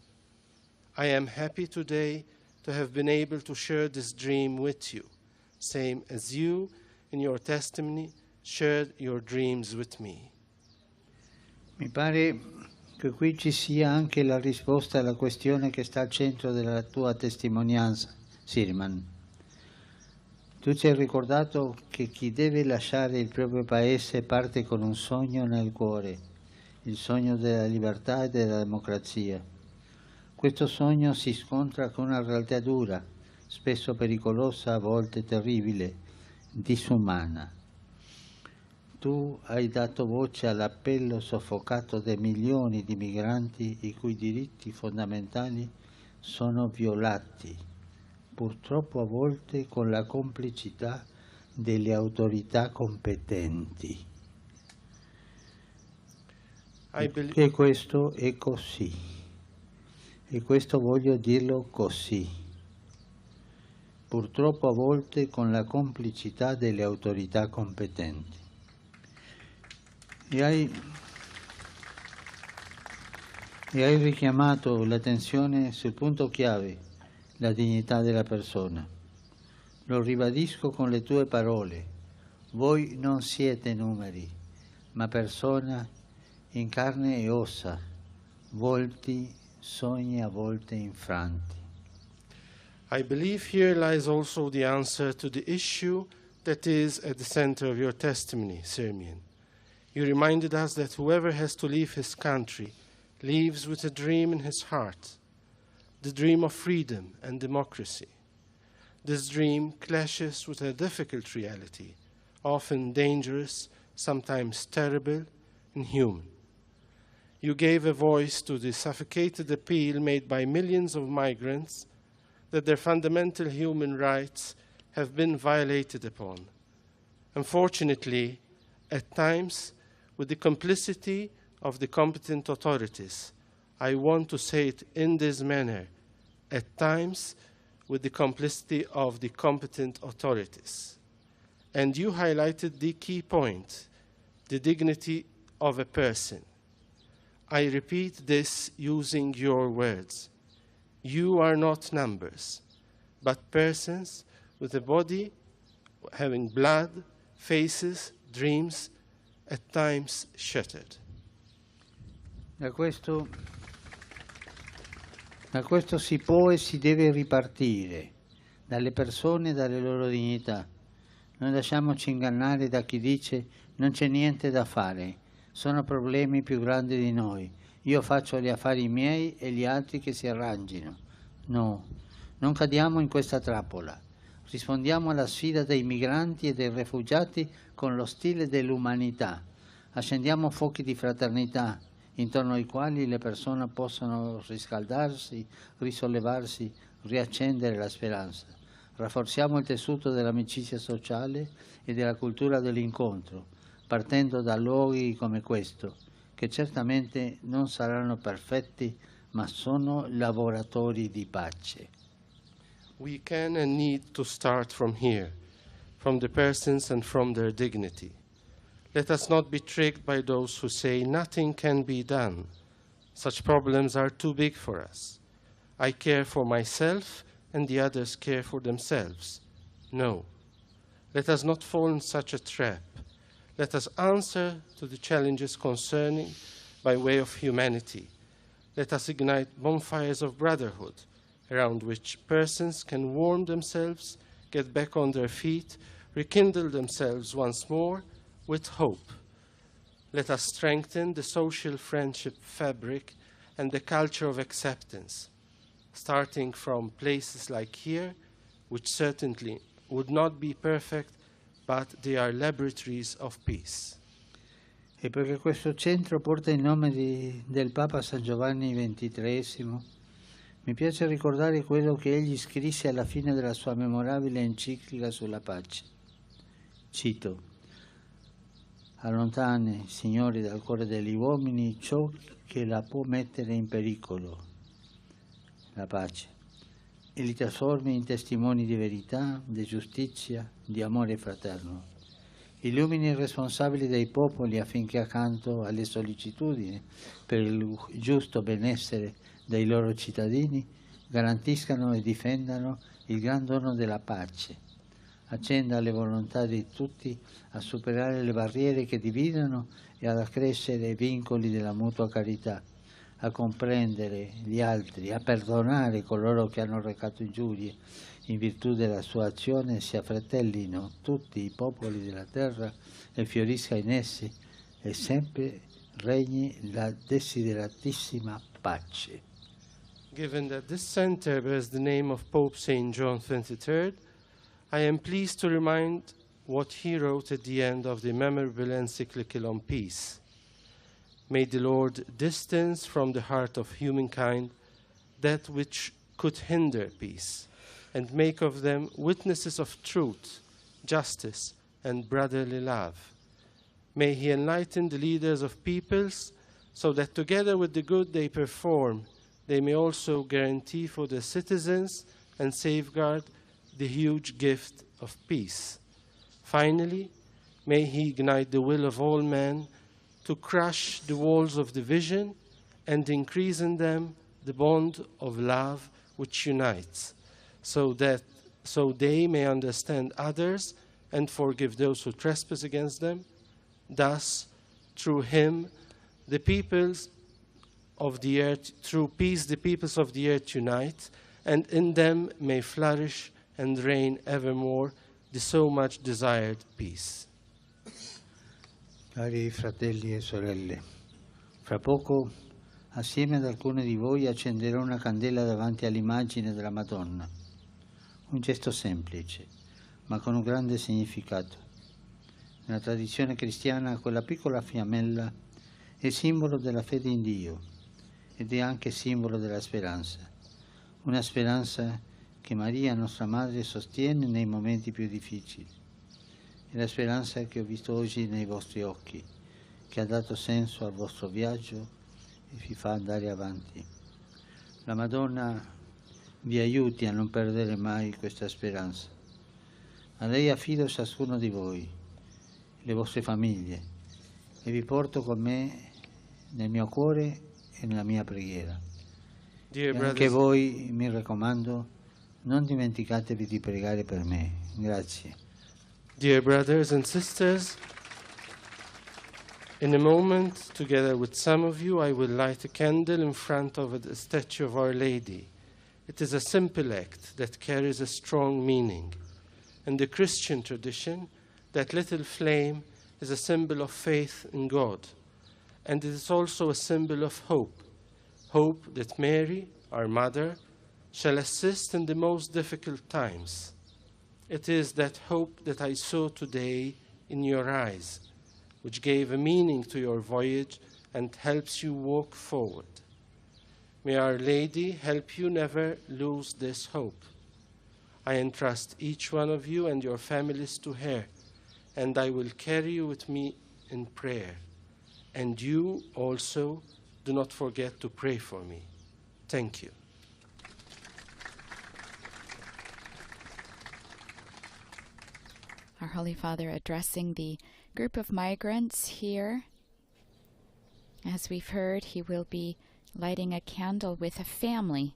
I am happy today to have been able to share this dream with you, same as you, in your testimony, shared your dreams with me. Mi pare che qui ci sia anche la risposta alla questione che sta al centro della tua testimonianza, Sirman. Tu ci hai ricordato che chi deve lasciare il proprio paese parte con un sogno nel cuore, il sogno della libertà e della democrazia. Questo sogno si scontra con una realtà dura, spesso pericolosa, a volte terribile, disumana. Tu hai dato voce all'appello soffocato dei milioni di migranti i cui diritti fondamentali sono violati, purtroppo a volte con la complicità delle autorità competenti. E questo è così. E questo voglio dirlo così. Purtroppo a volte con la complicità delle autorità competenti. E hai richiamato l'attenzione sul punto chiave, la dignità della persona. Lo ribadisco con le tue parole. Voi non siete numeri, ma persone in carne e ossa, volti, sogni a volte infranti. I believe here lies also the answer to the issue that is at the center of your testimony, Sirmian. You reminded us that whoever has to leave his country leaves with a dream in his heart, the dream of freedom and democracy. This dream clashes with a difficult reality, often dangerous, sometimes terrible, and human. You gave a voice to the suffocated appeal made by millions of migrants that their fundamental human rights have been violated upon. Unfortunately, at times, with the complicity of the competent authorities, I want to say it in this manner, at times with the complicity of the competent authorities. And you highlighted the key point, the dignity of a person. I repeat this using your words. You are not numbers, but persons with a body, having blood, faces, dreams, at times shattered. Da questo Da questo si può e si deve ripartire, dalle persone e dalle loro dignità. Non lasciamoci ingannare da chi dice non c'è niente da fare, sono problemi più grandi di noi, io faccio gli affari miei e gli altri che si arrangino. No, non cadiamo in questa trappola. Rispondiamo alla sfida dei migranti e dei rifugiati con lo stile dell'umanità. Accendiamo fuochi di fraternità, intorno ai quali le persone possono riscaldarsi, risollevarsi, riaccendere la speranza. Rafforziamo il tessuto dell'amicizia sociale e della cultura dell'incontro, partendo da luoghi come questo, che certamente non saranno perfetti, ma sono lavoratori di pace. We can and need to start from here, from the persons and from their dignity. Let us not be tricked by those who say nothing can be done. Such problems are too big for us. I care for myself and the others care for themselves. No. Let us not fall in such a trap. Let us answer to the challenges concerning by way of humanity. Let us ignite bonfires of brotherhood, around which persons can warm themselves, get back on their feet, rekindle themselves once more with hope. Let us strengthen the social friendship fabric and the culture of acceptance, starting from places like here, which certainly would not be perfect, but they are laboratories of peace. E perché questo centro porta il nome del Papa San Giovanni XXIII, mi piace ricordare quello che egli scrisse alla fine della sua memorabile enciclica sulla pace. Cito: allontani, Signore, dal cuore degli uomini ciò che la può mettere in pericolo, la pace, e li trasformi in testimoni di verità, di giustizia, di amore fraterno. Illumini i responsabili dei popoli affinché accanto alle sollecitudini per il giusto benessere dei loro cittadini garantiscano e difendano il gran dono della pace. Accenda le volontà di tutti a superare le barriere che dividono e ad accrescere i vincoli della mutua carità, a comprendere gli altri, a perdonare coloro che hanno recato ingiurie. In virtù della sua azione si affratellino tutti i popoli della terra e fiorisca in essi e sempre regni la desideratissima pace. Given that this center bears the name of Pope St. John XXIII, I am pleased to remind what he wrote at the end of the memorable encyclical on peace. May the Lord distance from the heart of humankind that which could hinder peace, and make of them witnesses of truth, justice, and brotherly love. May he enlighten the leaders of peoples so that together with the good they perform, they may also guarantee for their citizens and safeguard the huge gift of peace. Finally, may he ignite the will of all men to crush the walls of division and increase in them the bond of love which unites, so they may understand others and forgive those who trespass against them. Thus, through him, the peoples of the earth, through peace, the peoples of the earth unite, and in them may flourish and reign evermore the so much desired peace. Cari fratelli e sorelle, fra poco, assieme ad alcuni di voi, accenderò una candela davanti all'immagine della Madonna. Un gesto semplice, ma con un grande significato. Nella tradizione cristiana, quella piccola fiammella è simbolo della fede in Dio ed è anche simbolo della speranza. Una speranza che Maria, nostra Madre, sostiene nei momenti più difficili. È la speranza che ho visto oggi nei vostri occhi, che ha dato senso al vostro viaggio e vi fa andare avanti. La Madonna vi aiuti a non perdere mai questa speranza. A lei affido ciascuno di voi, le vostre famiglie, e vi porto con me nel mio cuore e nella mia preghiera. E anche voi, mi raccomando, non dimenticatevi di pregare per me. Grazie. Dear brothers and sisters, In a moment, together with some of you, I will light a candle in front of a statue of Our Lady. It is a simple act that carries a strong meaning. In the Christian tradition, that little flame is a symbol of faith in God, and it is also a symbol of hope, hope that Mary, our mother, shall assist in the most difficult times. It is that hope that I saw today in your eyes, which gave a meaning to your voyage and helps you walk forward. May Our Lady help you never lose this hope. I entrust each one of you and your families to her, and I will carry you with me in prayer. And you also do not forget to pray for me. Thank you. Our Holy Father addressing the group of migrants here. As we've heard, he will be lighting a candle with a family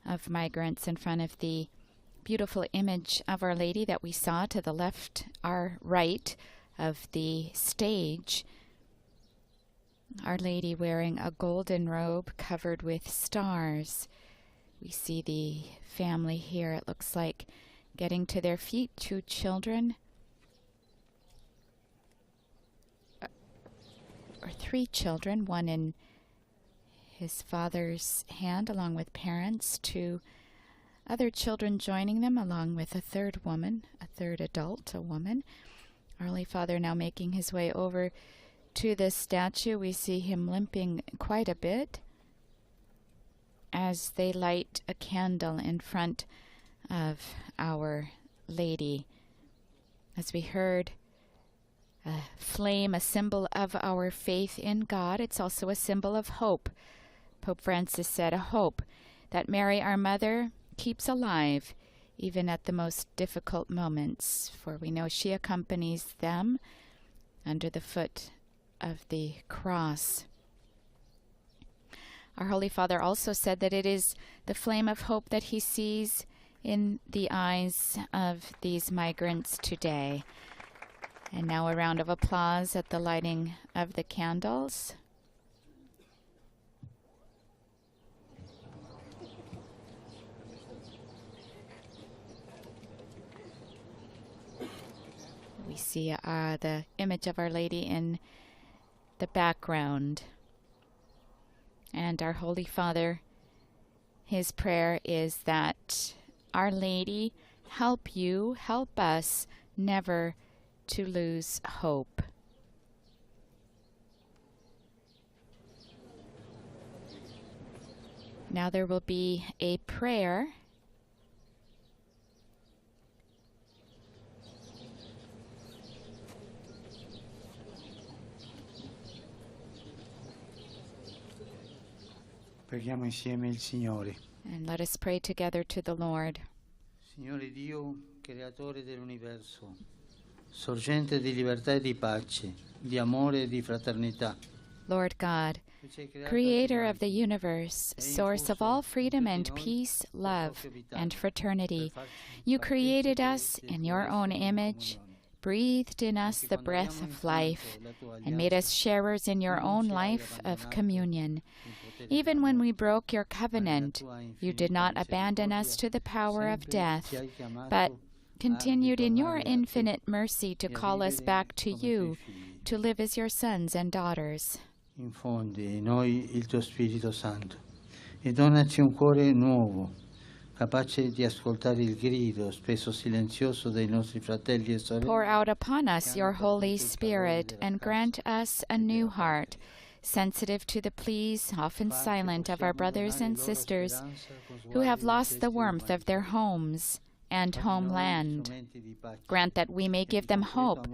of migrants in front of the beautiful image of Our Lady that we saw to the left, our right of the stage. Our Lady wearing a golden robe covered with stars. We see the family here, it looks like, getting to their feet, 2 children, or 3 children, one in his father's hand along with parents, 2 other children joining them along with a 3rd woman, a 3rd adult, a woman. Our Holy Father now making his way over to the statue. We see him limping quite a bit as they light a candle in front of Our Lady. As we heard, a flame, a symbol of our faith in God. It's also a symbol of hope. Pope Francis said, a hope that Mary, our mother, keeps alive even at the most difficult moments, for we know she accompanies them under the foot of the cross. Our Holy Father also said that it is the flame of hope that he sees in the eyes of these migrants today. And now a round of applause at the lighting of the candles. We see the image of Our Lady in the background. And our Holy Father, his prayer is that Our Lady help you, help us never to lose hope. Now there will be a prayer. Preghiamo insieme il Signore. And let us pray together to the Lord. Signore Dio, creatore dell'universo, sorgente di libertà e di pace, di amore e di fraternità. Lord God, creator of the universe, source of all freedom and peace, love and fraternity, you created us in your own image, breathed in us the breath of life, and made us sharers in your own life of communion. Even when we broke your covenant, you did not abandon us to the power of death, but continued in your infinite mercy to call us back to you, to live as your sons and daughters. Infondi in noi il tuo Spirito Santo e donaci un cuore nuovo, capace di ascoltare il grido, spesso silenzioso, dei nostri fratelli e sorelle. Pour out upon us your Holy Spirit and grant us a new heart, sensitive to the pleas, often silent, of our brothers and sisters who have lost the warmth of their homes and homeland. Grant that we may give them hope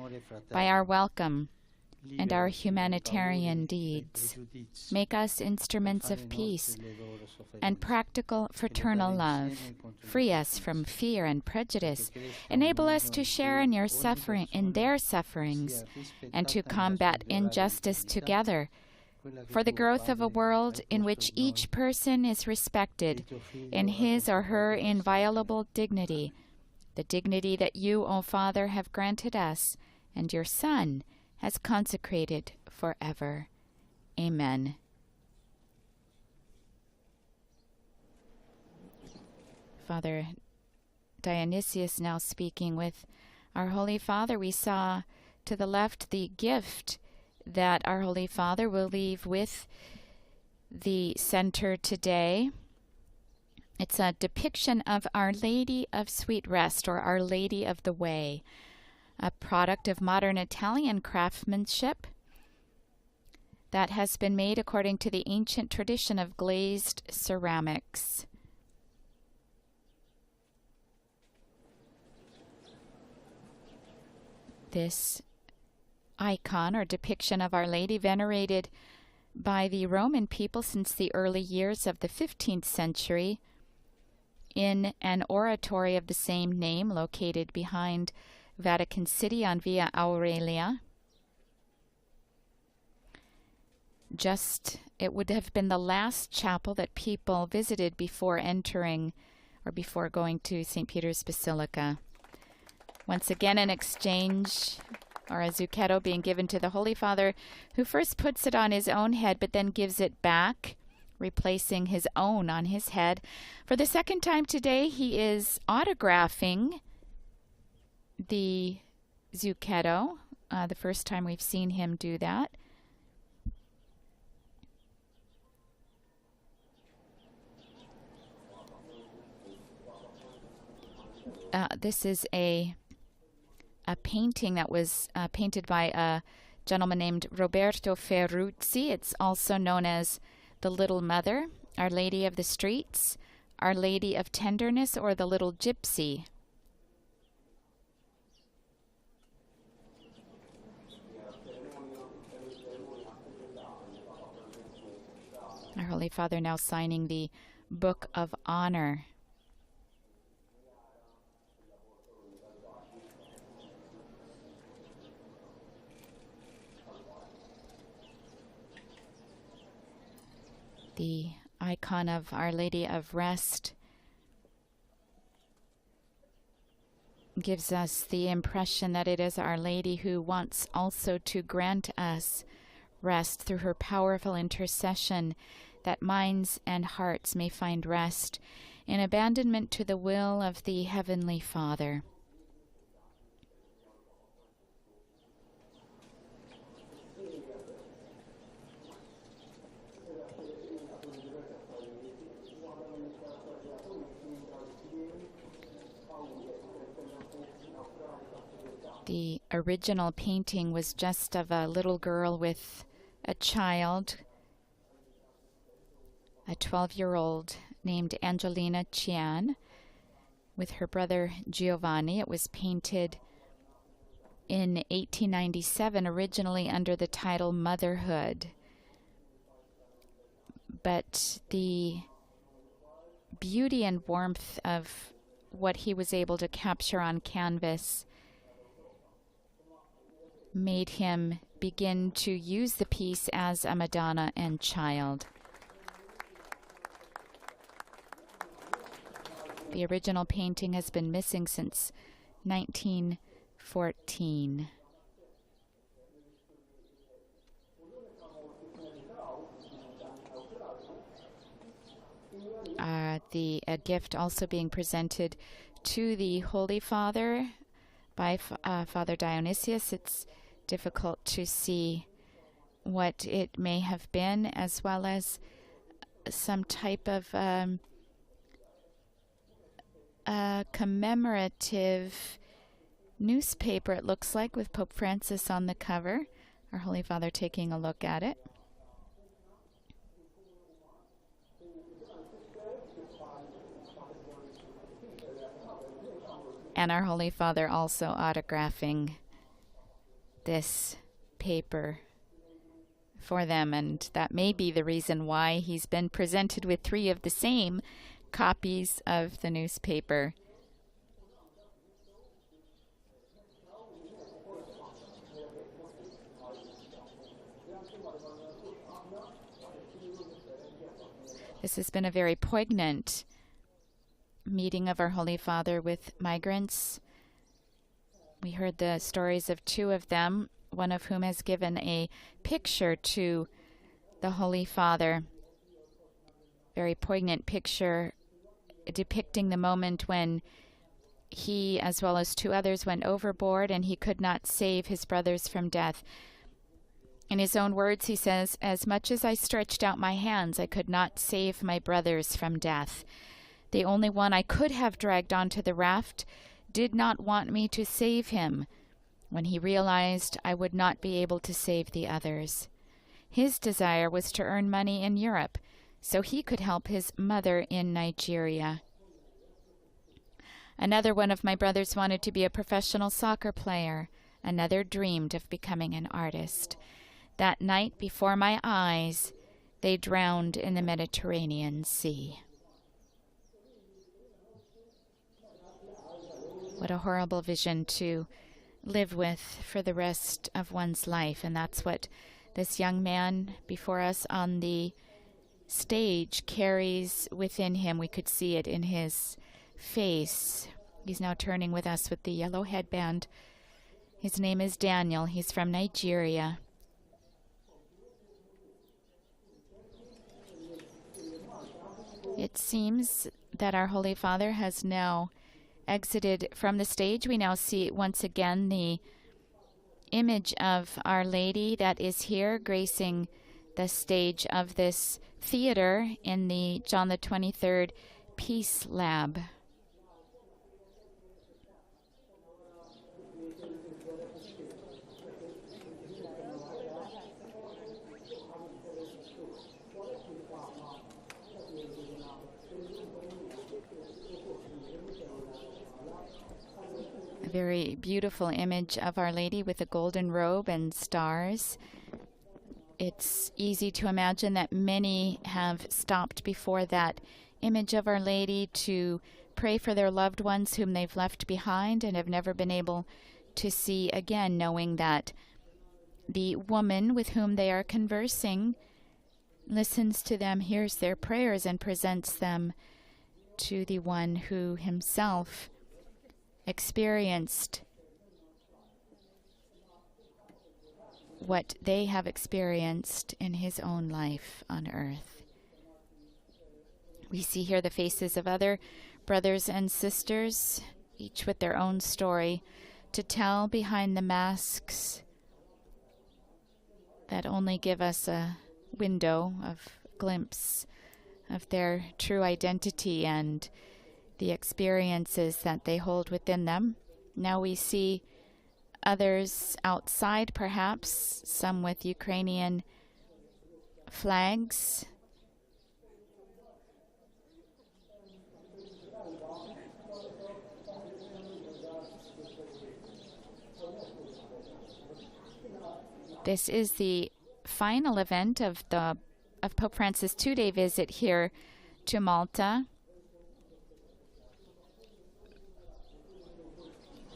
by our welcome and our humanitarian deeds. Make us instruments of peace and practical fraternal love. Free us from fear and prejudice. Enable us to share in your suffering, in their sufferings, and to combat injustice together, for the growth of a world in which each person is respected in his or her inviolable dignity, the dignity that you, O Father, have granted us, and your Son has consecrated forever. Amen. Father Dionysius now speaking with our Holy Father. We saw to the left the gift that our Holy Father will leave with the center today. It's a depiction of Our Lady of Sweet Rest, or Our Lady of the Way, a product of modern Italian craftsmanship that has been made according to the ancient tradition of glazed ceramics. This icon or depiction of Our Lady, venerated by the Roman people since the early years of the 15th century in an oratory of the same name located behind Vatican City on Via Aurelia. It would have been the last chapel that people visited before entering or before going to St. Peter's Basilica. Once again, an exchange or a zucchetto being given to the Holy Father, who first puts it on his own head but then gives it back, replacing his own on his head. For the second time today, he is autographing the zucchetto, the first time we've seen him do that. This is a painting that was painted by a gentleman named Roberto Ferruzzi. It's also known as the Little Mother, Our Lady of the Streets, Our Lady of Tenderness, or the Little Gypsy. Our Holy Father now signing the Book of Honor. The icon of Our Lady of Rest gives us the impression that it is Our Lady who wants also to grant us rest through her powerful intercession, that minds and hearts may find rest in abandonment to the will of the Heavenly Father. The original painting was just of a little girl with a child, a 12-year-old named Angelina Cian, with her brother Giovanni. It was painted in 1897, originally under the title Motherhood. But the beauty and warmth of what he was able to capture on canvas made him begin to use the piece as a Madonna and child. The original painting has been missing since 1914. The gift also being presented to the Holy Father by Father Dionysius. It's difficult to see what it may have been, as well as some type of commemorative newspaper, it looks like, with Pope Francis on the cover. Our Holy Father taking a look at it. And our Holy Father also autographing this paper for them, and that may be the reason why he's been presented with 3 of the same copies of the newspaper. This has been a very poignant meeting of our Holy Father with migrants. We heard the stories of 2 of them. one of whom has given a picture to the Holy Father. Very poignant picture depicting the moment when he, as well as two others, went overboard and he could not save his brothers from death. In his own words, he says, "As much as I stretched out my hands, I could not save my brothers from death. The only one I could have dragged onto the raft did not want me to save him when he realized I would not be able to save the others. His desire was to earn money in Europe so he could help his mother in Nigeria. Another one of my brothers wanted to be a professional soccer player. Another dreamed of becoming an artist. That night, before my eyes, they drowned in the Mediterranean Sea." What a horrible vision to live with for the rest of one's life. And that's what this young man before us on the stage carries within him. We could see it in his face. He's now turning with us with the yellow headband. His name is Daniel. He's from Nigeria. It seems that our Holy Father has now exited from the stage. We now see once again the image of Our Lady that is here gracing the stage of this theater in the John the 23rd Peace Lab. A very beautiful image of Our Lady with a golden robe and stars. It's easy to imagine that many have stopped before that image of Our Lady to pray for their loved ones whom they've left behind and have never been able to see again, knowing that the woman with whom they are conversing listens to them, hears their prayers, and presents them to the one who himself experienced what they have experienced in his own life on earth. We see here the faces of other brothers and sisters, each with their own story to tell behind the masks that only give us a window of glimpse of their true identity and the experiences that they hold within them. Now we see others outside, perhaps, some with Ukrainian flags. This is the final event of Pope Francis' 2-day visit here to Malta.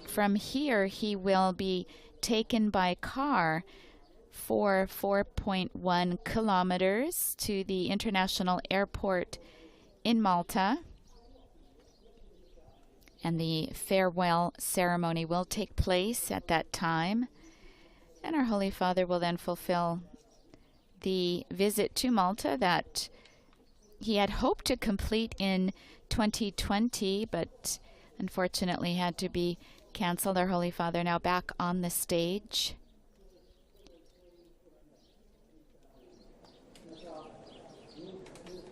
From here, he will be taken by car for 4.1 kilometers to the international airport in Malta. And the farewell ceremony will take place at that time. And our Holy Father will then fulfill the visit to Malta that he had hoped to complete in 2020, but unfortunately had to be canceled. Our Holy Father now back on the stage.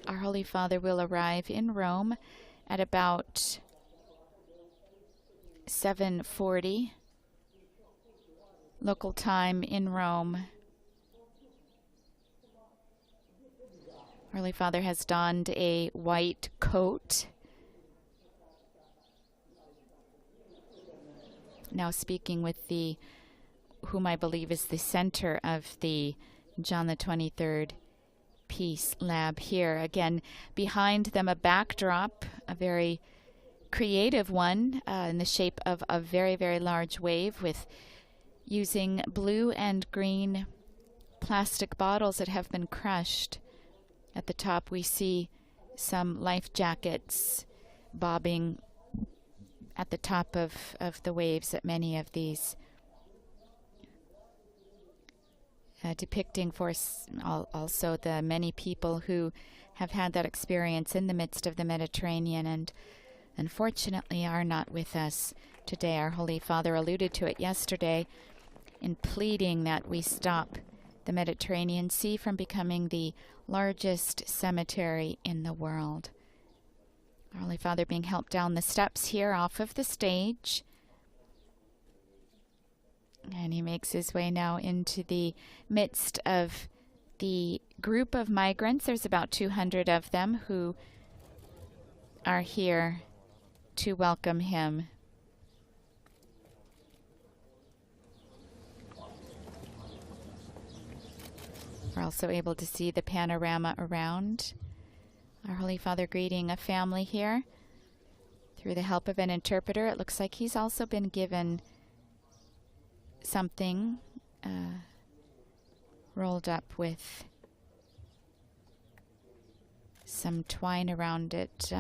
Our Holy Father will arrive in Rome at about 7:40 local time in Rome. Holy Father has donned a white coat. Now speaking with the, whom I believe is the center of the John the 23rd Peace Lab here. Again, behind them a backdrop, a very creative one in the shape of a very, very large wave with using blue and green plastic bottles that have been crushed. At the top we see some life jackets bobbing at the top of the waves at many of these depicting for also the many people who have had that experience in the midst of the Mediterranean and unfortunately are not with us today. Our Holy Father alluded to it yesterday in pleading that we stop the Mediterranean Sea from becoming the largest cemetery in the world. Our Holy Father being helped down the steps here off of the stage. And he makes his way now into the midst of the group of migrants. There's about 200 of them who are here to welcome him. We're also able to see the panorama around. Our Holy Father greeting a family here through the help of an interpreter. It looks like he's also been given something rolled up with some twine around it.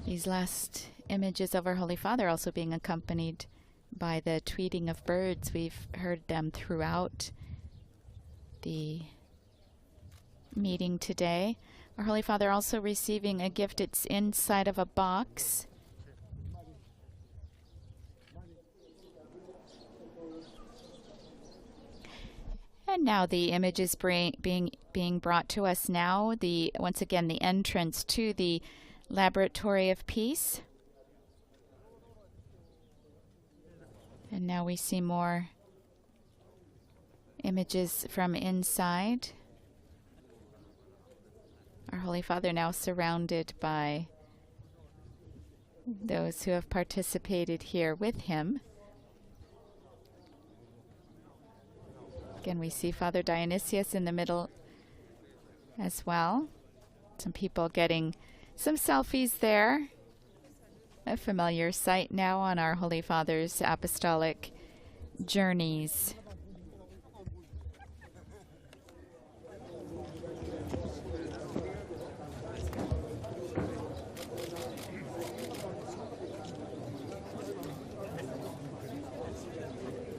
These last images of our Holy Father also being accompanied by the tweeting of birds. We've heard them throughout the meeting today. Our Holy Father also receiving a gift. It's inside of a box. And now the image is being brought to us now. Once again, the entrance to the Laboratory of Peace. And now we see more images from inside. Our Holy Father now surrounded by those who have participated here with him. Again, we see Father Dionysius in the middle as well. Some people getting some selfies there. A familiar sight now on our Holy Father's Apostolic Journeys.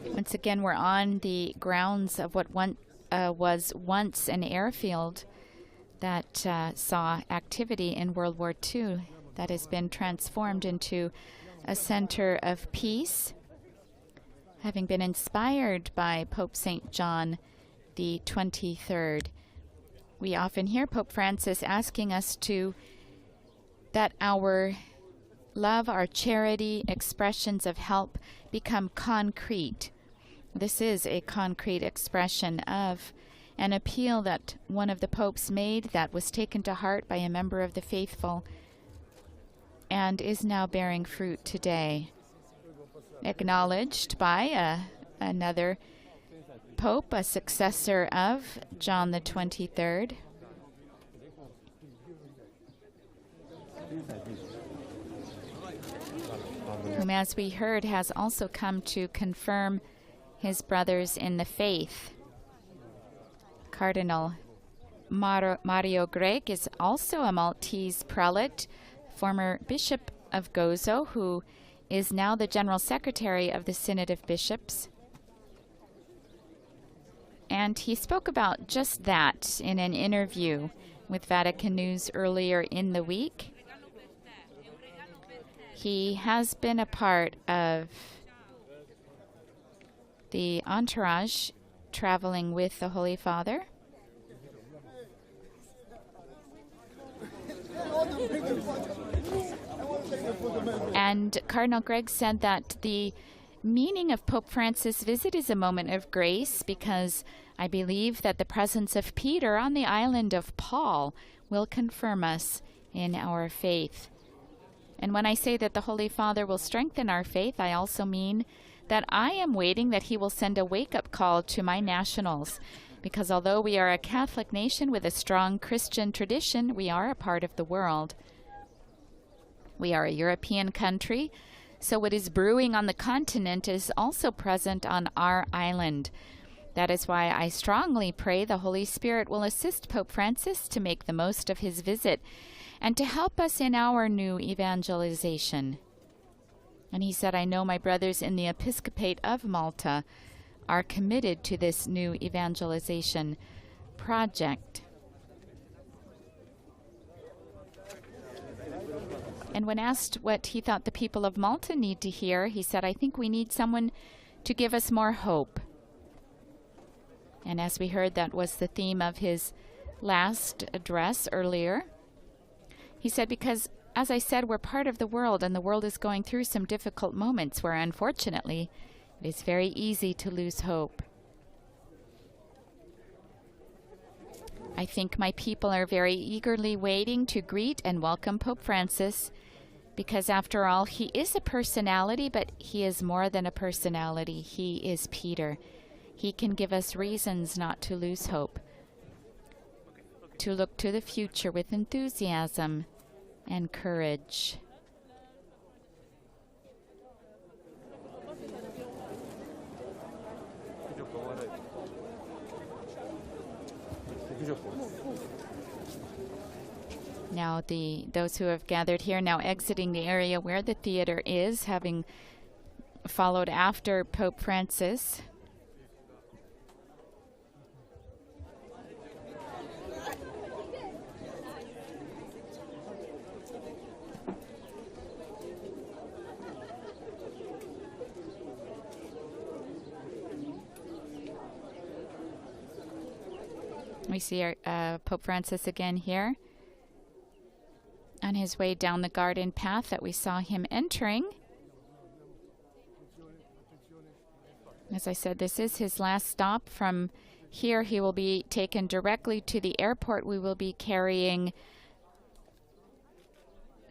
Once again, we're on the grounds of what was once an airfield that saw activity in World War II that has been transformed into a center of peace, having been inspired by Pope St. John the 23rd. We often hear Pope Francis asking us that our love, our charity, expressions of help become concrete. This is a concrete expression of an appeal that one of the popes made that was taken to heart by a member of the faithful and is now bearing fruit today. Acknowledged by another pope, a successor of John the 23rd. Whom, as we heard, has also come to confirm his brothers in the faith. Cardinal Mario Greg is also a Maltese prelate, former Bishop of Gozo, who is now the General Secretary of the Synod of Bishops. And he spoke about just that in an interview with Vatican News earlier in the week. He has been a part of the entourage traveling with the Holy Father. And Cardinal Greg said that the meaning of Pope Francis' visit is a moment of grace, because I believe that the presence of Peter on the island of Paul will confirm us in our faith. And when I say that the Holy Father will strengthen our faith, I also mean that I am waiting that he will send a wake-up call to my nationals, because although we are a Catholic nation with a strong Christian tradition, we are a part of the world. We are a European country, so what is brewing on the continent is also present on our island. That is why I strongly pray the Holy Spirit will assist Pope Francis to make the most of his visit and to help us in our new evangelization. And he said, I know my brothers in the Episcopate of Malta are committed to this new evangelization project. And when asked what he thought the people of Malta need to hear, he said, I think we need someone to give us more hope. And as we heard, that was the theme of his last address earlier. He said, because, as I said, we're part of the world, and the world is going through some difficult moments where, unfortunately, it is very easy to lose hope. I think my people are very eagerly waiting to greet and welcome Pope Francis, because after all, he is a personality, but he is more than a personality. He is Peter. He can give us reasons not to lose hope, to look to the future with enthusiasm and courage. Now those who have gathered here now exiting the area where the theater is, having followed after Pope Francis. We see our Pope Francis again here on his way down the garden path that we saw him entering. As I said, this is his last stop. From here, he will be taken directly to the airport. We will be carrying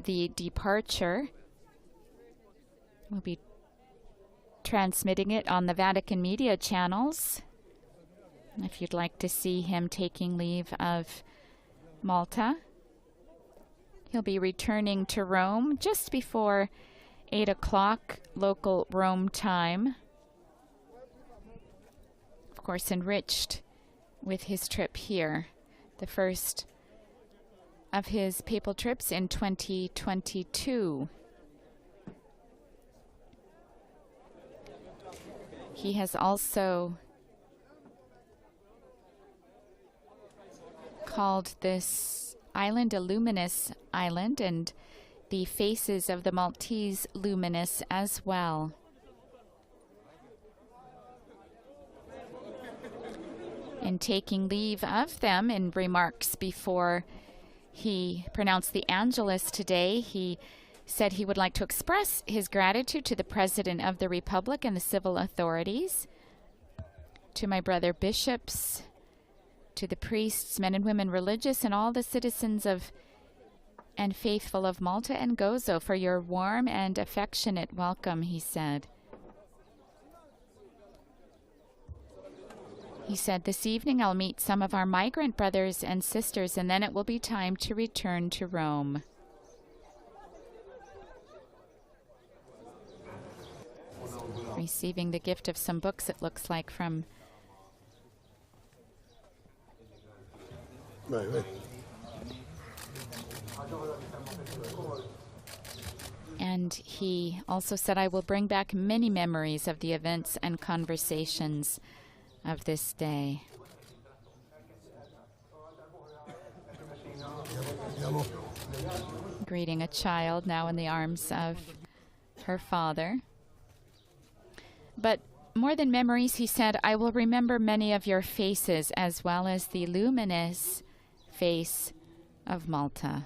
the departure. We'll be transmitting it on the Vatican media channels, if you'd like to see him taking leave of Malta. He'll be returning to Rome just before 8 o'clock local Rome time. Of course, enriched with his trip here, the first of his papal trips in 2022. He has also called this island a luminous island, and the faces of the Maltese luminous as well. In taking leave of them in remarks before he pronounced the Angelus today, he said he would like to express his gratitude to the President of the Republic and the civil authorities, to my brother bishops, to the priests, men and women religious, and all the citizens of and faithful of Malta and Gozo for your warm and affectionate welcome, he said. He said, this evening I'll meet some of our migrant brothers and sisters, and then it will be time to return to Rome. Receiving the gift of some books, it looks like, from And he also said, I will bring back many memories of the events and conversations of this day. Greeting a child now in the arms of her father. But more than memories, he said, I will remember many of your faces, as well as the luminous face of Malta.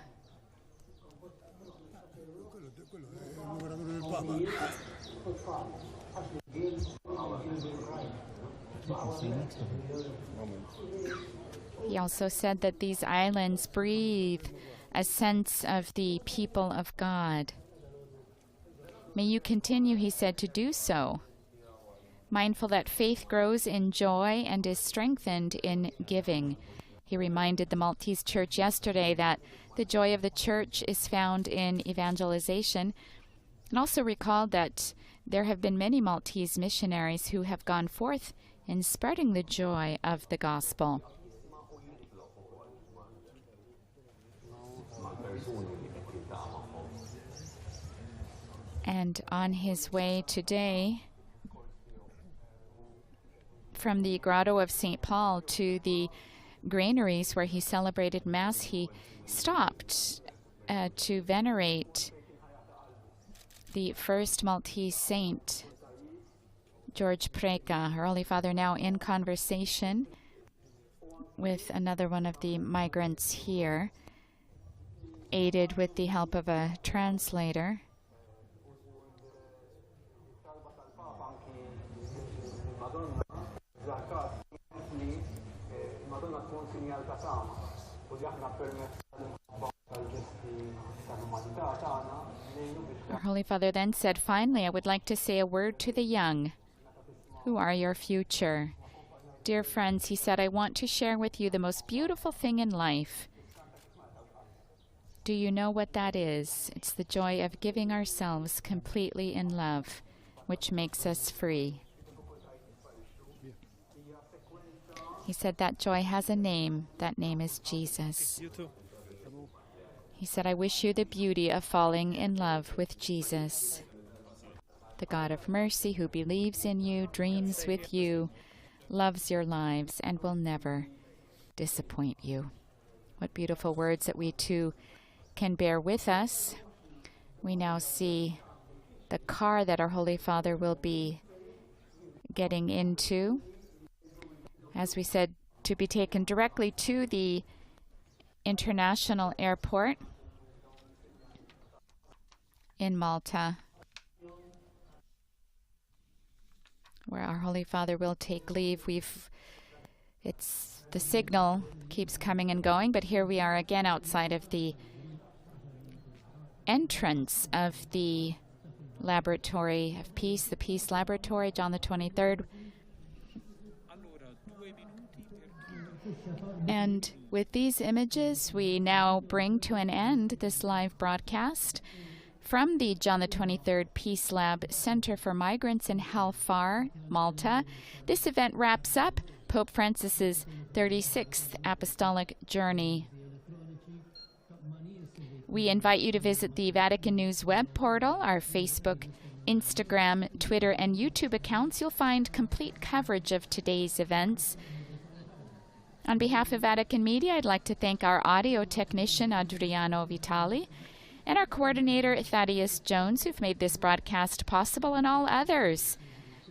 He also said that these islands breathe a sense of the people of God. May you continue, he said, to do so, mindful that faith grows in joy and is strengthened in giving. He reminded the Maltese Church yesterday that the joy of the Church is found in evangelization, and also recalled that there have been many Maltese missionaries who have gone forth in spreading the joy of the gospel. And on his way today from the grotto of St. Paul to the granaries where he celebrated Mass, he stopped to venerate the first Maltese saint, George Preca. Our Holy Father now in conversation with another one of the migrants here, aided with the help of a translator. Our Holy Father then said, "Finally, I would like to say a word to the young, who are your future. Dear friends," he said, "I want to share with you the most beautiful thing in life. Do you know what that is? It's the joy of giving ourselves completely in love, which makes us free." He said that joy has a name. That name is Jesus. He said, "I wish you the beauty of falling in love with Jesus, the God of mercy who believes in you, dreams with you, loves your lives, and will never disappoint you." What beautiful words that we too can bear with us. We now see the car that our Holy Father will be getting into, as we said, to be taken directly to the international airport in Malta, where our Holy Father will take leave. The signal keeps coming and going, but here we are again outside of the entrance of the Laboratory of Peace, the Peace Laboratory, John the 23rd. And with these images, we now bring to an end this live broadcast from the John the 23rd Peace Lab Center for Migrants in Halfar, Malta. This event wraps up Pope Francis's 36th Apostolic Journey. We invite you to visit the Vatican News web portal, our Facebook, Instagram, Twitter, and YouTube accounts. You'll find complete coverage of today's events. On behalf of Vatican Media, I'd like to thank our audio technician, Adriano Vitali, and our coordinator, Thaddeus Jones, who've made this broadcast possible, and all others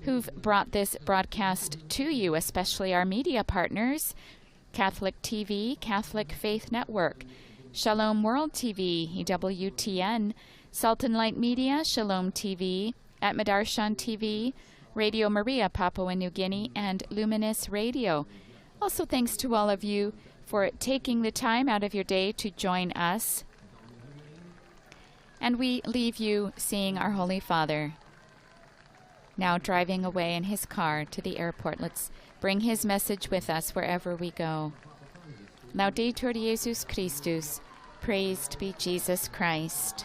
who've brought this broadcast to you, especially our media partners, Catholic TV, Catholic Faith Network, Shalom World TV, EWTN, Sultan Light Media, Shalom TV, Atmadarshan TV, Radio Maria, Papua New Guinea, and Luminous Radio. Also, thanks to all of you for taking the time out of your day to join us. And we leave you seeing our Holy Father now driving away in his car to the airport. Let's bring his message with us wherever we go. Laudetur Jesus Christus. Praised be Jesus Christ.